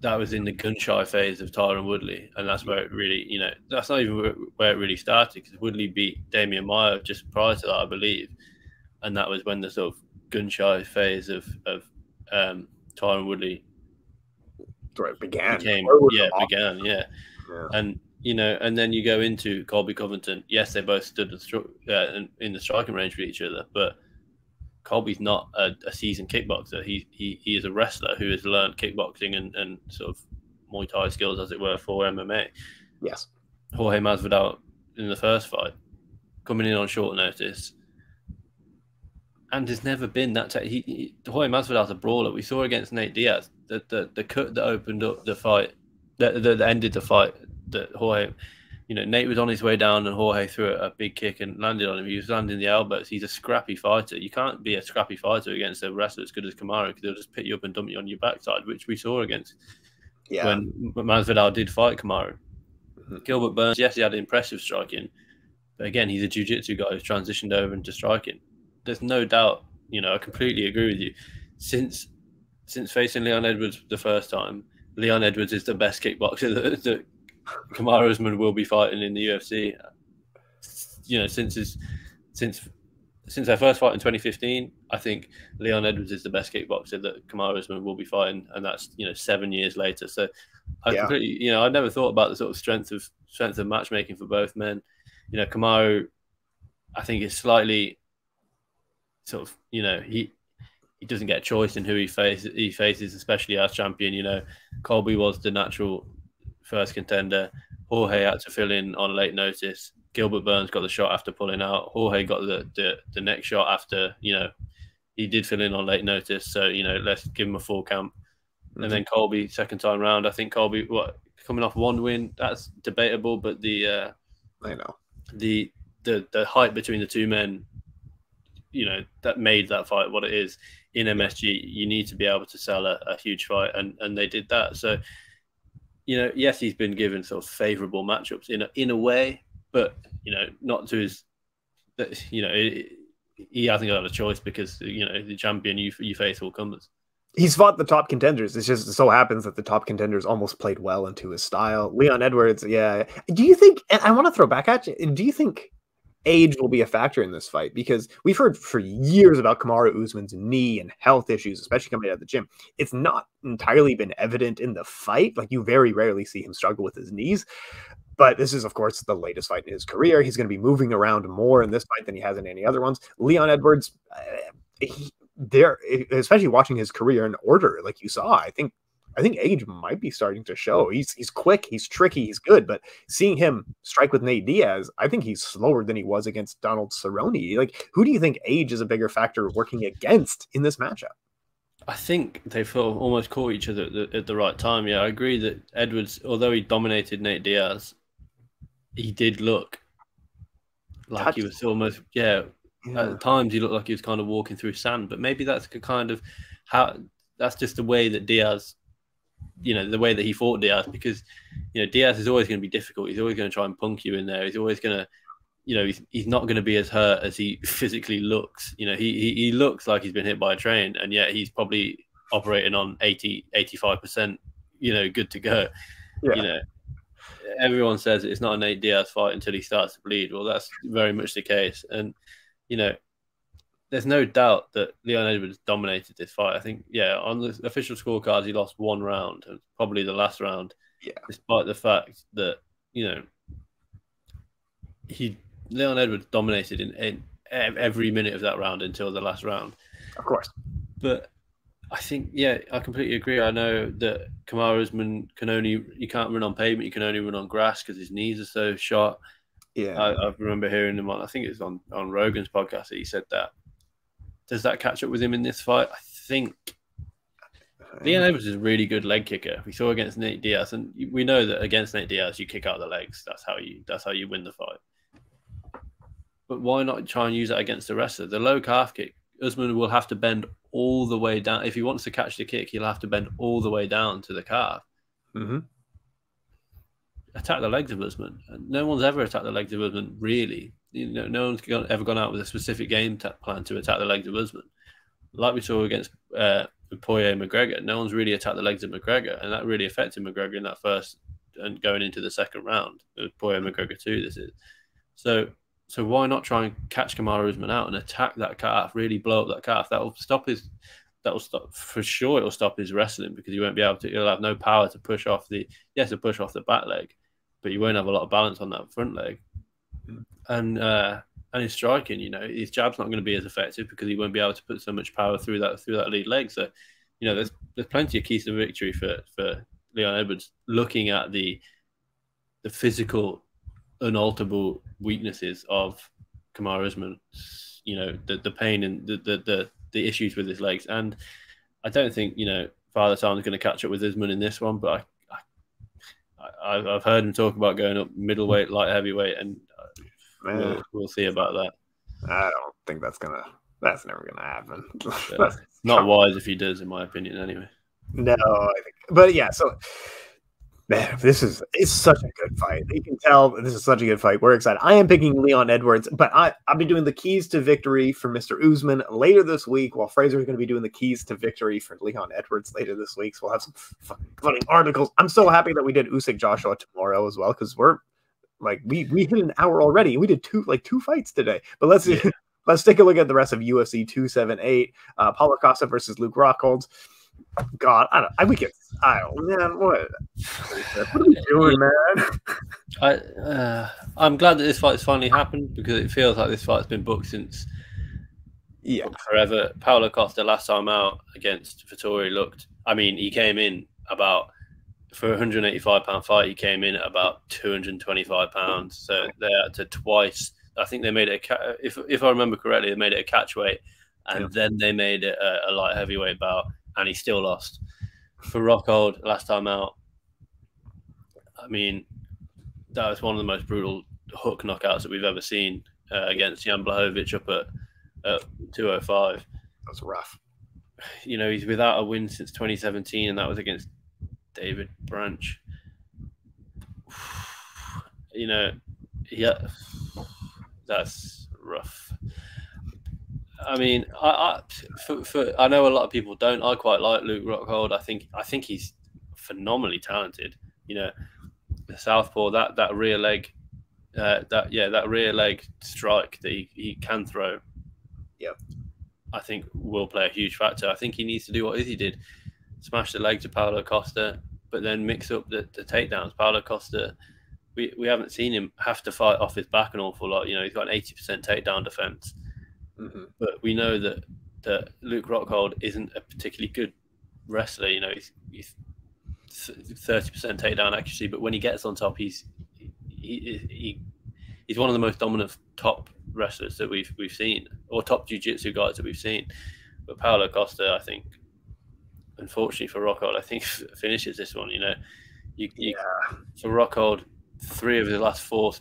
that was in the gun-shy phase of Tyron Woodley, and that's where it really, that's not even where it really started, because Woodley beat Damian Maia just prior to that, I believe, and that was when the sort of gun-shy phase of Tyron Woodley began. Began, yeah. And and then you go into Colby Covington. Yes, they both stood in the striking range for each other, but Colby's not a seasoned kickboxer. He is a wrestler who has learned kickboxing and sort of Muay Thai skills, as it were, for MMA. Yes. Jorge Masvidal in the first fight, coming in on short notice, and has never been that. Jorge Masvidal's a brawler. We saw against Nate Diaz the cut that opened up the fight, that ended the fight. That Jorge, Nate was on his way down and Jorge threw a big kick and landed on him. He was landing the elbows. He's a scrappy fighter. You can't be a scrappy fighter against a wrestler as good as Kamaru, because they'll just pick you up and dump you on your backside, which we saw against when Masvidal did fight Kamaru. Gilbert Burns, yes, he had impressive striking, but again, he's a jiu-jitsu guy who's transitioned over into striking. There's no doubt, I completely agree with you. Since facing Leon Edwards the first time, Leon Edwards is the best kickboxer that Kamaru Usman will be fighting in the UFC. Since their first fight in 2015, I think Leon Edwards is the best kickboxer that Kamaru Usman will be fighting, and that's 7 years later. So I completely, I never thought about the sort of strength of matchmaking for both men. Kamaru, I think is slightly sort of, he doesn't get a choice in who he faces, especially as champion. Colby was the natural first contender. Jorge had to fill in on late notice. Gilbert Burns got the shot after pulling out. Jorge got the next shot after, he did fill in on late notice. So, let's give him a full camp. Mm-hmm. And then Colby, second time round. I think Colby, coming off one win, that's debatable. But I know the height between the two men, that made that fight what it is. In MSG, you need to be able to sell a huge fight, and they did that. So, yes, he's been given sort of favourable matchups in a way, but not to his. He hasn't got a choice because the champion you face will come. He's fought the top contenders. It just so happens that the top contenders almost played well into his style. Leon Edwards, yeah. Do you think? And I want to throw back at you. Do you think age will be a factor in this fight? Because we've heard for years about Kamaru Usman's knee and health issues, especially coming out of the gym. It's not entirely been evident in the fight. Like, you very rarely see him struggle with his knees. But this is, of course, the latest fight in his career. He's going to be moving around more in this fight than he has in any other ones. Leon Edwards, especially watching his career in order, like you saw, I think age might be starting to show. He's quick, he's tricky, he's good, but seeing him strike with Nate Diaz, I think he's slower than he was against Donald Cerrone. Like, who do you think age is a bigger factor working against in this matchup? I think they almost caught each other at the right time. Yeah, I agree that Edwards, although he dominated Nate Diaz, he did look like he was almost, at times he looked like he was kind of walking through sand, but maybe that's kind of that's just the way that Diaz, the way that he fought Diaz, because, Diaz is always going to be difficult. He's always going to try and punk you in there. He's always going to, he's not going to be as hurt as he physically looks. He looks like he's been hit by a train, and yet he's probably operating on 85%, good to go. Yeah. Everyone says it's not a Nate Diaz fight until he starts to bleed. Well, that's very much the case. And, there's no doubt that Leon Edwards dominated this fight. I think, on the official scorecards, he lost one round, and probably the last round, despite the fact that, Leon Edwards dominated in every minute of that round until the last round. Of course. But I think, I completely agree. I know that Kamaru Usman you can't run on pavement, you can only run on grass because his knees are so shot. Yeah, I remember hearing him I think it was on Rogan's podcast that he said that. Does that catch up with him in this fight? I think Leon Edwards is a really good leg kicker. We saw against Nate Diaz, and we know that against Nate Diaz, you kick out the legs. That's how you win the fight. But why not try and use that against the wrestler? The low calf kick, Usman will have to bend all the way down. If he wants to catch the kick, he'll have to bend all the way down to the calf. Mm-hmm. Attack the legs of Usman. No one's ever attacked the legs of Usman, really. No one's ever gone out with a specific game plan to attack the legs of Usman. Like we saw against Poirier McGregor, no one's really attacked the legs of McGregor, and that really affected McGregor in that first and going into the second round. Poirier McGregor 2, this is. So why not try and catch Kamaru Usman out and attack that calf, really blow up that calf? That'll stop for sure. It'll stop his wrestling, because you won't be able to. He'll have no power to push off the back leg, but you won't have a lot of balance on that front leg. And his striking, his jab's not going to be as effective because he won't be able to put so much power through that lead leg. So, there's plenty of keys to victory for Leon Edwards, looking at the physical, unalterable weaknesses of Kamaru Usman, the pain and the issues with his legs. And I don't think, Father Time's going to catch up with Usman in this one, but I've heard him talk about going up middleweight, light heavyweight, and we'll see about that. I don't think that's never gonna happen. Not wise if he does, in my opinion, anyway. No, I think, but yeah, so Man, it's such a good fight. You can tell this is such a good fight. We're excited. I am picking Leon Edwards, but I'll be doing the keys to victory for Mr. Usman later this week, while Frazer is going to be doing the keys to victory for Leon Edwards later this week. So we'll have some fucking funny articles. I'm so happy that we did Usyk Joshua tomorrow as well, because we're like we hit an hour already. We did two fights today. But let's take a look at the rest of UFC 278. Paulo Costa versus Luke Rockhold. God, we get style, man. What are we doing, man? I'm glad that this fight's finally happened, because it feels like this fight's been booked since forever. Paulo Costa last time out against Vettori he came in for a £185 fight, he came in at about £225. So they had to twice. I think they made it if I remember correctly, they made it a catch weight, and then they made it a light heavyweight bout. And he still lost. For Rockhold, last time out, I mean, that was one of the most brutal hook knockouts that we've ever seen against Jan Blachowicz up at 205. That's rough. You know, he's without a win since 2017, and that was against David Branch. You know, that's rough. I mean, I know a lot of people don't. I quite like Luke Rockhold. I think he's phenomenally talented. You know, the southpaw, that rear leg, that rear leg strike that he can throw. Yeah, I think will play a huge factor. I think he needs to do what Izzy did, smash the leg to Paulo Costa, but then mix up the takedowns. Paulo Costa, we haven't seen him have to fight off his back an awful lot. You know, he's got an 80% takedown defense. Mm-hmm. But we know that Luke Rockhold isn't a particularly good wrestler. You know, he's 30% takedown accuracy, but when he gets on top, he's one of the most dominant top wrestlers that we've seen, or top jiu-jitsu guys that we've seen. But Paulo Costa, I think, unfortunately for Rockhold, I think finishes this one. You know, for Rockhold, 3 of the last 4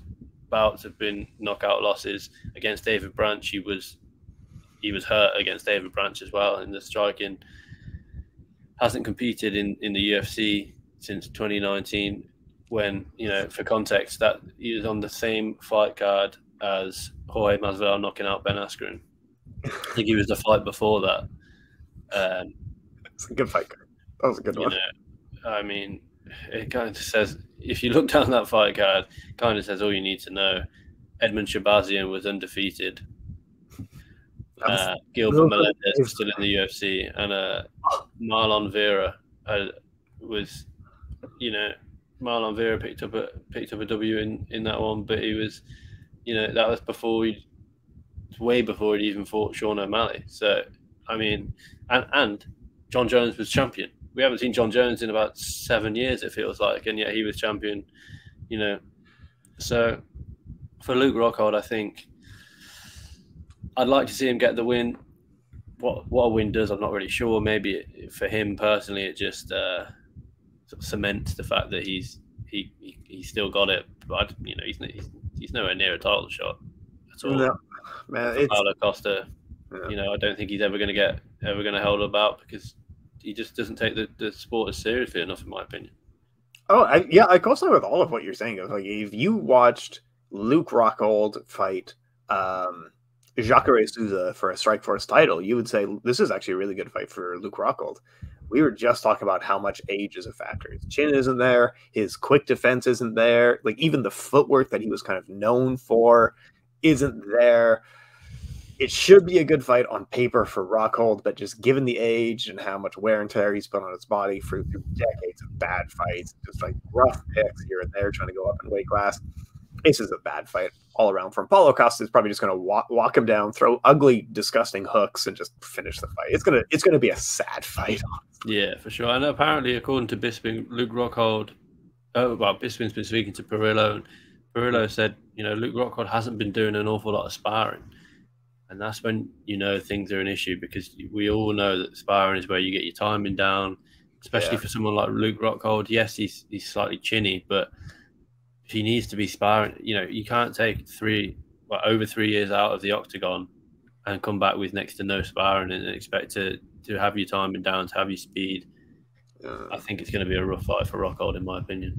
bouts have been knockout losses. Against David Branch, he was hurt against David Branch as well, and the striking hasn't competed in the UFC since 2019, when, you know, for context, that he was on the same fight card as Jorge Masvidal knocking out Ben Askren. I think he was the fight before that. It's a good fight card. That was a good one. Know, I mean, it kind of says, if you look down that fight card, it kind of says all you need to know. Edmund Shabazian was undefeated. Gilbert Melendez is still in the UFC, and Marlon Vera was, you know, Marlon Vera picked up a W in that one, but he was, you know, that was way before he'd even fought Sean O'Malley. So, I mean, and John Jones was champion. We haven't seen John Jones in about 7 years, it feels like, and yet he was champion, you know. So for Luke Rockhold, I think I'd like to see him get the win. What a win does, I'm not really sure. Maybe for him personally, it just sort of cements the fact that he's still got it. But, you know, he's nowhere near a title shot at all. No, man, it's Paulo Costa. Yeah. You know, I don't think he's ever going to hold about, because he just doesn't take the sport as seriously enough, in my opinion. Oh, I co-sign with all of what you're saying. Like, if you watched Luke Rockhold fight Jacare Souza for a Strikeforce title, you would say this is actually a really good fight for Luke Rockhold. We were just talking about how much age is a factor. His chin isn't there. His quick defense isn't there. Like, even the footwork that he was kind of known for isn't there. It should be a good fight on paper for Rockhold, but just given the age and how much wear and tear he's put on his body through decades of bad fights, just like rough picks here and there, trying to go up in weight class, this is a bad fight all around from Paulo Costa. Is probably just going to walk him down, throw ugly, disgusting hooks, and just finish the fight. It's gonna be a sad fight. Yeah, for sure. And apparently, according to Bisping, Luke Rockhold, Bisping's been speaking to Perillo, and Perillo said, you know, Luke Rockhold hasn't been doing an awful lot of sparring. And that's when, you know, things are an issue, because we all know that sparring is where you get your timing down, especially for someone like Luke Rockhold. Yes, he's slightly chinny, but he needs to be sparring. You know, you can't take over 3 years out of the octagon and come back with next to no sparring and expect to have your timing down, to have your speed. I think it's going to be a rough fight for Rockhold, in my opinion.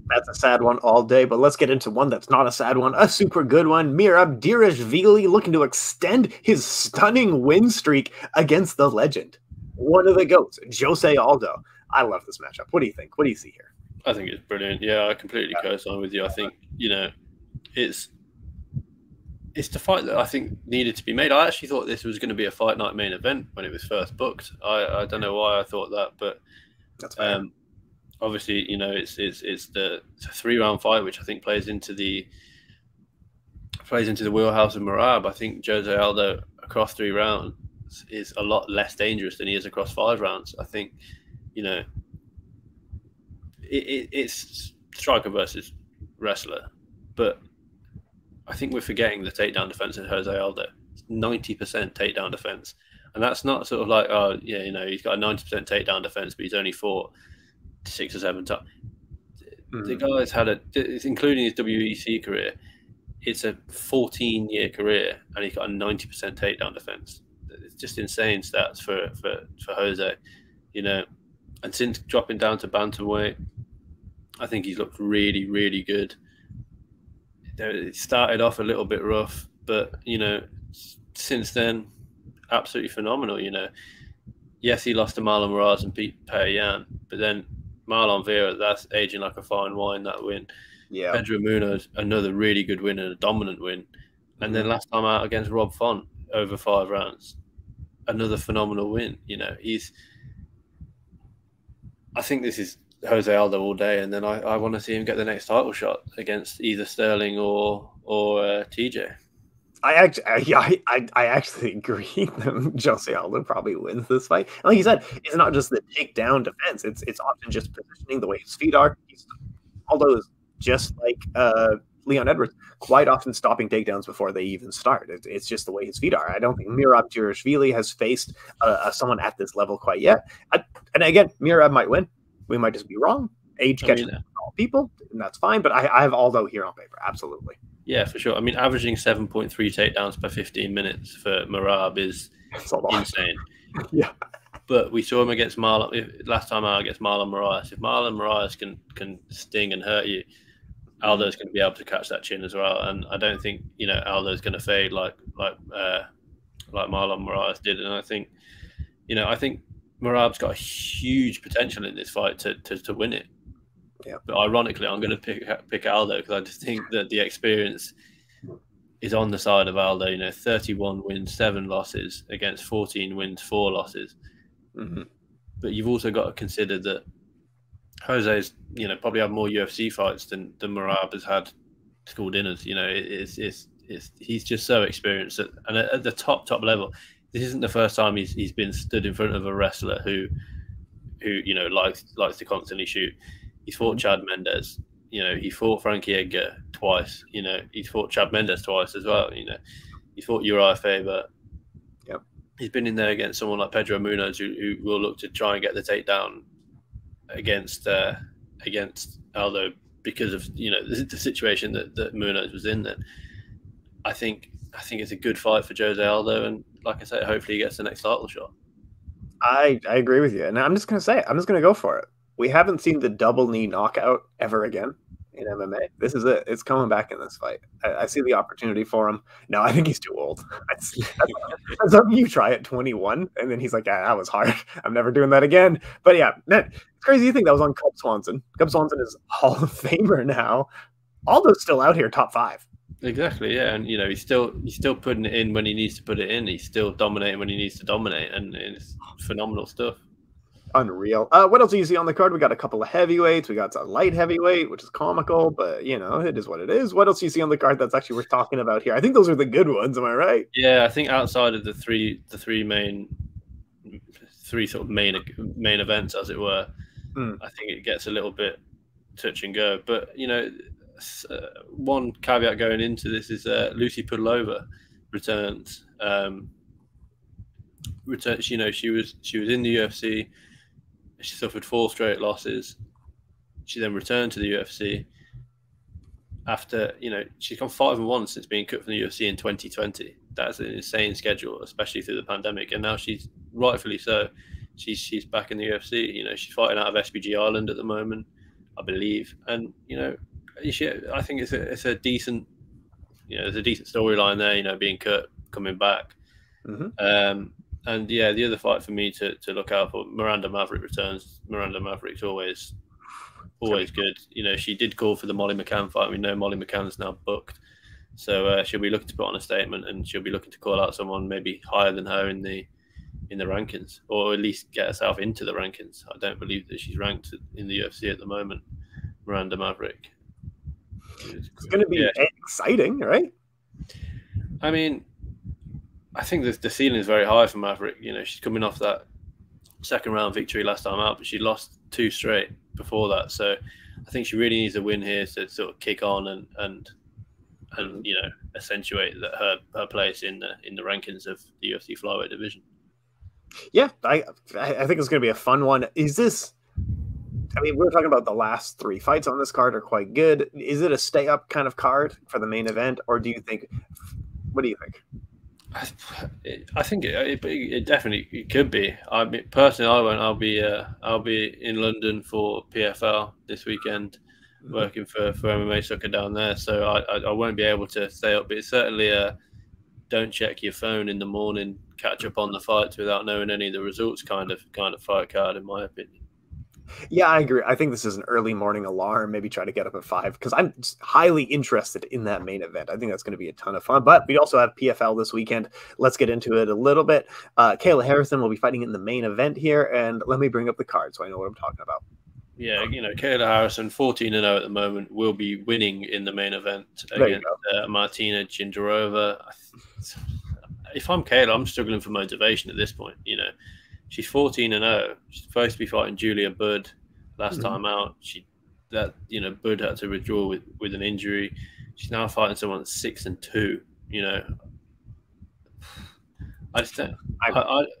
That's a sad one all day, but let's get into one that's not a sad one, a super good one. Merab Dvalishvili looking to extend his stunning win streak against the legend, one of the GOATs, Jose Aldo. I love this matchup. What do you think? What do you see here? I think it's brilliant. Yeah, I completely co-sign with you. I think, it's the fight that I think needed to be made. I actually thought this was going to be a Fight Night main event when it was first booked. I don't know why I thought that, but that's fair. Obviously, it's a 3-round fight, which I think plays into the wheelhouse of Merab. I think Jose Aldo across 3 rounds is a lot less dangerous than he is across 5 rounds. I think, it's striker versus wrestler, but I think we're forgetting the takedown defense in Jose Aldo. It's 90% takedown defense, and that's not sort of like, he's got a 90% takedown defense, but he's only fought 6 or 7 times. The guy's had including his WEC career, it's a 14-year career, and he's got a 90% takedown defense. It's just insane stats for Jose, And since dropping down to bantamweight, I think he's looked really, really good. It started off a little bit rough, but since then, absolutely phenomenal. Yes, he lost to Marlon Moraes and beat Yan, but then Marlon Vera, that's aging like a fine wine, that win. Yeah. Pedro Munoz, another really good win and a dominant win. And then last time out against Rob Font over 5 rounds, another phenomenal win. I think this is Jose Aldo all day, and then I want to see him get the next title shot against either Sterling or TJ. I actually agree that Jose Aldo probably wins this fight. And like you said, it's not just the takedown defense. It's often just positioning, the way his feet are. Aldo is just like Leon Edwards, quite often stopping takedowns before they even start. It's just the way his feet are. I don't think Merab Dvalishvili has faced someone at this level quite yet. And again, Merab might win. We might just be wrong. Age catches all people, and that's fine. But I have Aldo here on paper. Absolutely. Yeah, for sure. I mean, averaging 7.3 takedowns per 15 minutes for Merab is insane. Yeah. But we saw him against last time out against Marlon Moraes. If Marlon Moraes can sting and hurt you, Aldo's going to be able to catch that chin as well. And I don't think Aldo's going to fade like Marlon Moraes did. And I think Merab's got a huge potential in this fight to win it. Yeah. But ironically, I'm going to pick Aldo because I just think that the experience is on the side of Aldo. 31 wins, 7 losses against 14 wins, 4 losses. Mm-hmm. But you've also got to consider that Jose's, probably had more UFC fights than Merab has had school dinners. He's just so experienced at the top level. This isn't the first time he's been stood in front of a wrestler who likes to constantly shoot. He's fought Chad Mendes. He fought Frankie Edgar twice. He's fought Chad Mendes twice as well. He fought Uriah Faber. Yep. He's been in there against someone like Pedro Munoz, who will look to try and get the takedown against Aldo because of the situation that Munoz was in. Then I think it's a good fight for Jose Aldo, and like I said, hopefully he gets the next title shot. I agree with you, and I'm just going to say it. I'm just going to go for it. We haven't seen the double knee knockout ever again in MMA. This is it. It's coming back in this fight. I see the opportunity for him. No, I think he's too old. That's something you try at 21, and then he's like, that was hard. I'm never doing that again. But yeah, man, it's crazy to think that was on Cub Swanson. Cub Swanson is Hall of Famer now. Aldo's still out here, top 5. Exactly, yeah, and he's still putting it in when he needs to put it in. He's still dominating when he needs to dominate, and it's phenomenal stuff. Unreal. What else do you see on the card? We got a couple of heavyweights. We got a light heavyweight, which is comical, but it is what it is. What else do you see on the card that's actually worth talking about here? I think those are the good ones. Am I right? Yeah, I think outside of the three sort of main events, as it were, I think it gets a little bit touch and go. But one caveat going into this is Lucy Pudlova returns. She was in the UFC. She suffered 4 straight losses. She then returned to the UFC after, she's gone 5-1 since being cut from the UFC in 2020. That's an insane schedule, especially through the pandemic. And now she's rightfully so she's back in the UFC. You know, she's fighting out of SBG Ireland at the moment, I believe. And you know, I think it's a decent, you know, there's a decent storyline there. You know, being cut, coming back. And yeah, the other fight for me to look out for, Miranda Maverick returns. Miranda Maverick's always good. You know, she did call for the Molly McCann fight. We know Molly McCann's now booked, so she'll be looking to put on a statement, and she'll be looking to call out someone maybe higher than her in the rankings, or at least get herself into the rankings. I don't believe that she's ranked in the UFC at the moment, Miranda Maverick. It's going to be exciting, right? I mean, I think the ceiling is very high for Maverick. You know, she's coming off that second round victory last time out, but she lost 2 straight before that. So I think she really needs a win here to sort of kick on and you know, accentuate that her place in the rankings of the UFC flyweight division. Yeah, I think it's going to be a fun one. Is this? I mean, we were talking about the last 3 fights on this card are quite good. Is it a stay up kind of card for the main event, or do you think? What do you think? I think it definitely could be. I mean, personally, I won't. I'll be in London for PFL this weekend, working for MMA Sucka down there. So I won't be able to stay up. But it's certainly don't check your phone in the morning, catch up on the fights without knowing any of the results kind of fight card, in my opinion. Yeah, I agree. I think this is an early morning alarm. Maybe try to get up at 5 because I'm highly interested in that main event. I think that's going to be a ton of fun. But we also have PFL this weekend. Let's get into it a little bit. Kayla Harrison will be fighting in the main event here, and let me bring up the card so I know what I'm talking about. Yeah, you know, Kayla Harrison, 14-0 at the moment, will be winning in the main event against Martina Jindarova. If I'm Kayla, I'm struggling for motivation at this point. You know, she's 14-0. She's supposed to be fighting Julia Budd last time out. Budd had to withdraw with an injury. She's now fighting someone that's 6-2. You know, I just don't.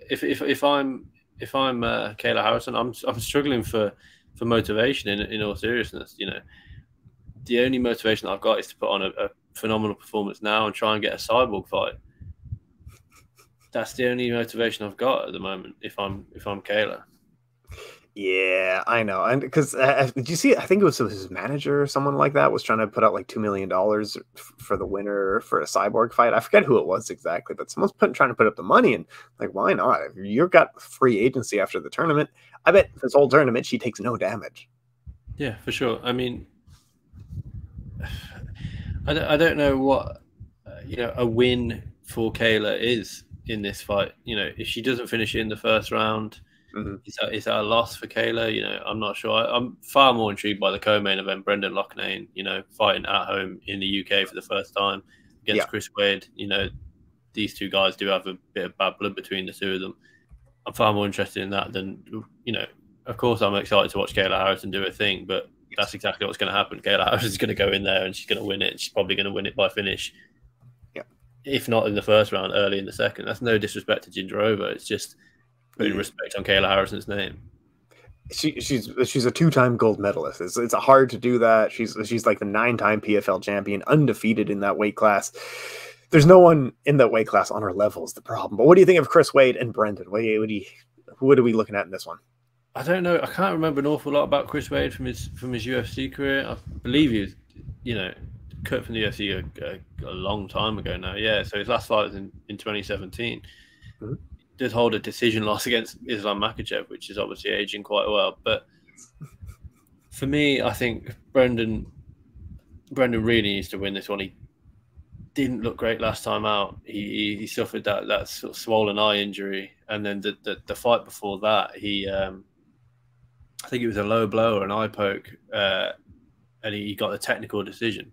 If I'm Kayla Harrison, I'm struggling for motivation. In all seriousness, you know, the only motivation I've got is to put on a phenomenal performance now and try and get a Cyborg fight. That's the only motivation I've got at the moment. If I'm Kayla. Yeah, I know. And because did you see? I think it was his manager or someone like that was trying to put out like $2 million for the winner for a Cyborg fight. I forget who it was exactly, but someone's trying to put up the money, and like, why not? If you've got free agency after the tournament, I bet this whole tournament she takes no damage. Yeah, for sure. I mean, I don't know what a win for Kayla is in this fight. You know, if she doesn't finish it in the first round, is that a loss for Kayla? You know, I'm not sure. I'm far more intrigued by the co-main event, Brendan Loughnane, you know, fighting at home in the UK for the first time against Chris Wade. You know, these two guys do have a bit of bad blood between the two of them. I'm far more interested in that than, you know, of course I'm excited to watch Kayla Harrison do her thing, but that's exactly what's going to happen. Kayla Harrison's going to go in there and she's going to win it. She's probably going to win it by finish. If not in the first round, early in the second. That's no disrespect to Jindarova. It's just putting respect on Kayla Harrison's name. She's a 2-time gold medalist. It's hard to do that. She's like the 9-time PFL champion, undefeated in that weight class. There's no one in that weight class on her level is the problem. But what do you think of Chris Wade and Brendan? What are we looking at in this one? I don't know. I can't remember an awful lot about Chris Wade from his UFC career. I believe he was, you know, cut from the UFC a long time ago now. Yeah, so his last fight was in 2017. Did hold a decision loss against Islam Makhachev, which is obviously aging quite well. But for me, I think Brendan really needs to win this one. He didn't look great last time out. He suffered that sort of swollen eye injury, and then the fight before that, I think it was a low blow or an eye poke, and he got a technical decision.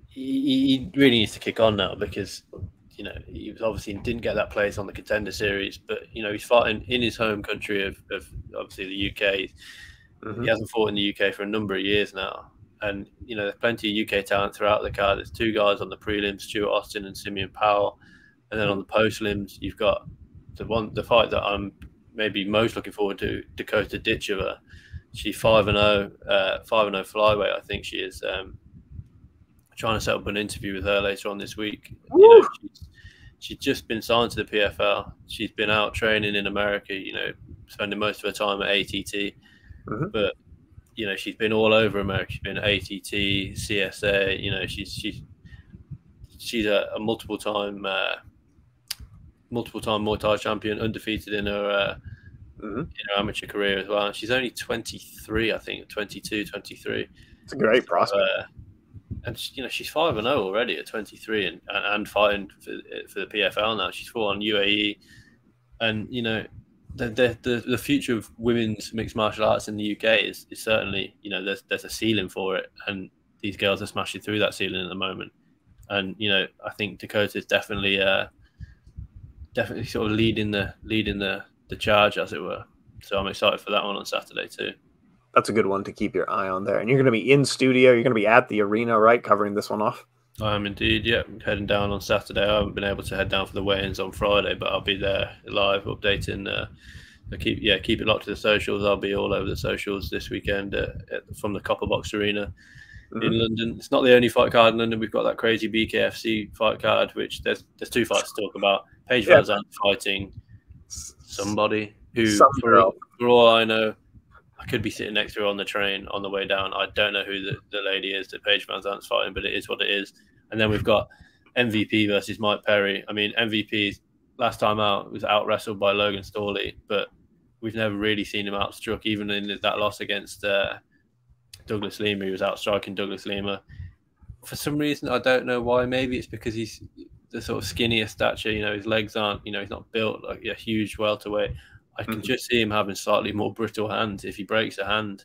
He really needs to kick on now because, you know, he was obviously didn't get that place on the Contender Series, but, you know, he's fighting in his home country of obviously the UK. He hasn't fought in the UK for a number of years now. And, you know, there's plenty of UK talent throughout the card. There's 2 guys on the prelims, Stuart Austin and Simeon Powell. And then on the post-lims, you've got the fight that I'm maybe most looking forward to, Dakota Ditchova. She's 5-0 flyweight, I think she is. Trying to set up an interview with her later on this week. You know, she's just been signed to the PFL. She's been out training in America, spending most of her time at ATT. But, she's been all over America. She's been ATT, CSA. She's a multiple-time Muay Thai champion, undefeated in her amateur career as well. And she's only 23, I think, 22, 23. It's a great prospect. And she's 5-0 already at 23 and fighting for the PFL now. She's fought on UAE, and the future of women's mixed martial arts in the UK is certainly there's a ceiling for it, and these girls are smashing through that ceiling at the moment. And I think Dakota is definitely sort of leading the charge, as it were. So I'm excited for that one on Saturday too. That's a good one to keep your eye on there. And you're going to be in studio. You're going to be at the arena, right? Covering this one off. I am indeed. Yeah, heading down on Saturday. I haven't been able to head down for the weigh-ins on Friday, but I'll be there live updating. Keep it locked to the socials. I'll be all over the socials this weekend from the Copper Box Arena in London. It's not the only fight card in London. We've got that crazy BKFC fight card, which there's 2 fights to talk about. Paige Van Zandt fighting somebody who, for all I know, I could be sitting next to her on the train on the way down. I don't know who the lady is that Paige Van Zandt's fighting, but it is what it is. And then we've got MVP versus Mike Perry. I mean, MVP last time out was out wrestled by Logan Storley, but we've never really seen him outstruck, even in that loss against Douglas Lima. He was outstriking Douglas Lima. For some reason, I don't know why. Maybe it's because he's the sort of skinnier stature. His legs aren't, he's not built like a huge welterweight. I can just see him having slightly more brittle hands. If he breaks a hand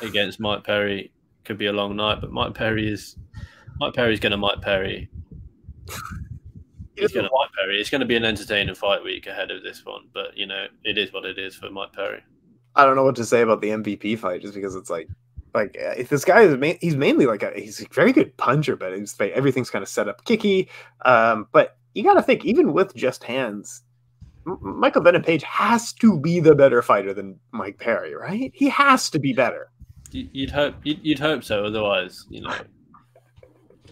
against Mike Perry, could be a long night. But Mike Perry's going to Mike Perry. He's going to Mike Perry. It's going to be an entertaining fight week ahead of this one. But it is what it is for Mike Perry. I don't know what to say about the MVP fight, just because it's like if this guy he's mainly he's a very good puncher, but everything's kind of set up kicky. But you got to think, even with just hands, Michael Venom Page has to be the better fighter than Mike Perry, right? He has to be better. You'd hope so. Otherwise,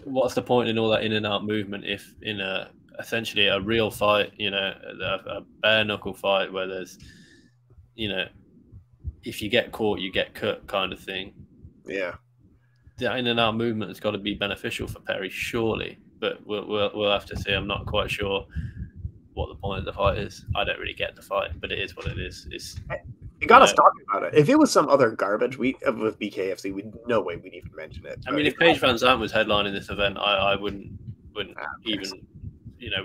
what's the point in all that in and out movement if in essentially a real fight, a bare knuckle fight where there's, if you get caught, you get cut kind of thing. Yeah. The in and out movement has got to be beneficial for Perry, surely. But we'll have to see. I'm not quite sure what the point of the fight is. I don't really get the fight, but it is what it is. It got us talking about it. If it was some other garbage with BKFC, no way we'd even mention it. I mean, if Paige Van Zandt was headlining this event, I wouldn't even,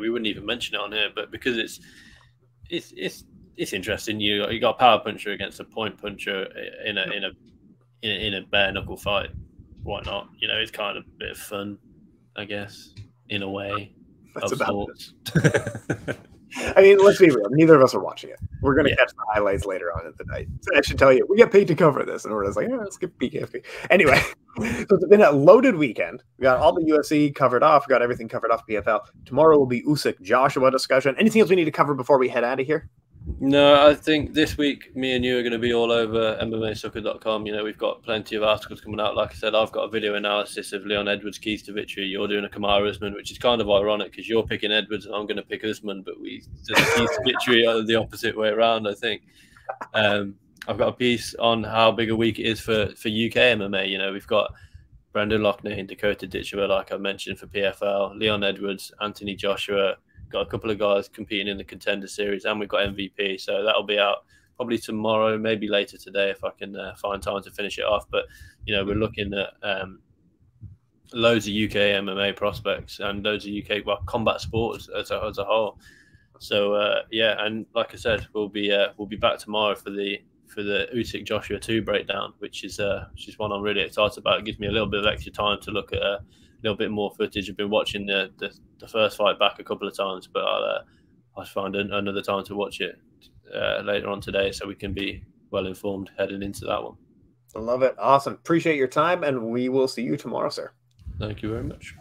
we wouldn't even mention it on here. But because it's interesting. You got a power puncher against a point puncher in a bare knuckle fight. Why not? It's kind of a bit of fun, I guess, in a way. That's about it. I mean, let's be real. Neither of us are watching it. We're going to catch the highlights later on in the night. So I should tell you, we get paid to cover this. And we're just like, let's get BKFC. Anyway, so it's been a loaded weekend. We got all the UFC covered off. We got everything covered off PFL. Tomorrow will be Usyk Joshua discussion. Anything else we need to cover before we head out of here? No, I think this week me and you are going to be all over MMASucka.com. We've got plenty of articles coming out. Like I said, I've got a video analysis of Leon Edwards' keys to victory. You're doing a Kamaru Usman, which is kind of ironic because you're picking Edwards and I'm going to pick Usman, but there's a keys to victory the opposite way around, I think. I've got a piece on how big a week it is for UK MMA. We've got Brendan Loughnane and Dakota Ditchever, like I mentioned, for PFL, Leon Edwards, Anthony Joshua. Got a couple of guys competing in the Contender Series, and we've got MVP. So that'll be out probably tomorrow, maybe later today if I can find time to finish it off. But we're looking at loads of UK MMA prospects and loads of UK combat sports as a whole. So and like I said, we'll be back tomorrow for the Usyk Joshua 2 breakdown, which is one I'm really excited about. It gives me a little bit of extra time to look at a little bit more footage. I've been watching the first fight back a couple of times, but I'll find another time to watch it later on today so we can be well informed heading into that one. I love it. Awesome. Appreciate your time, and we will see you tomorrow, sir. Thank you very much.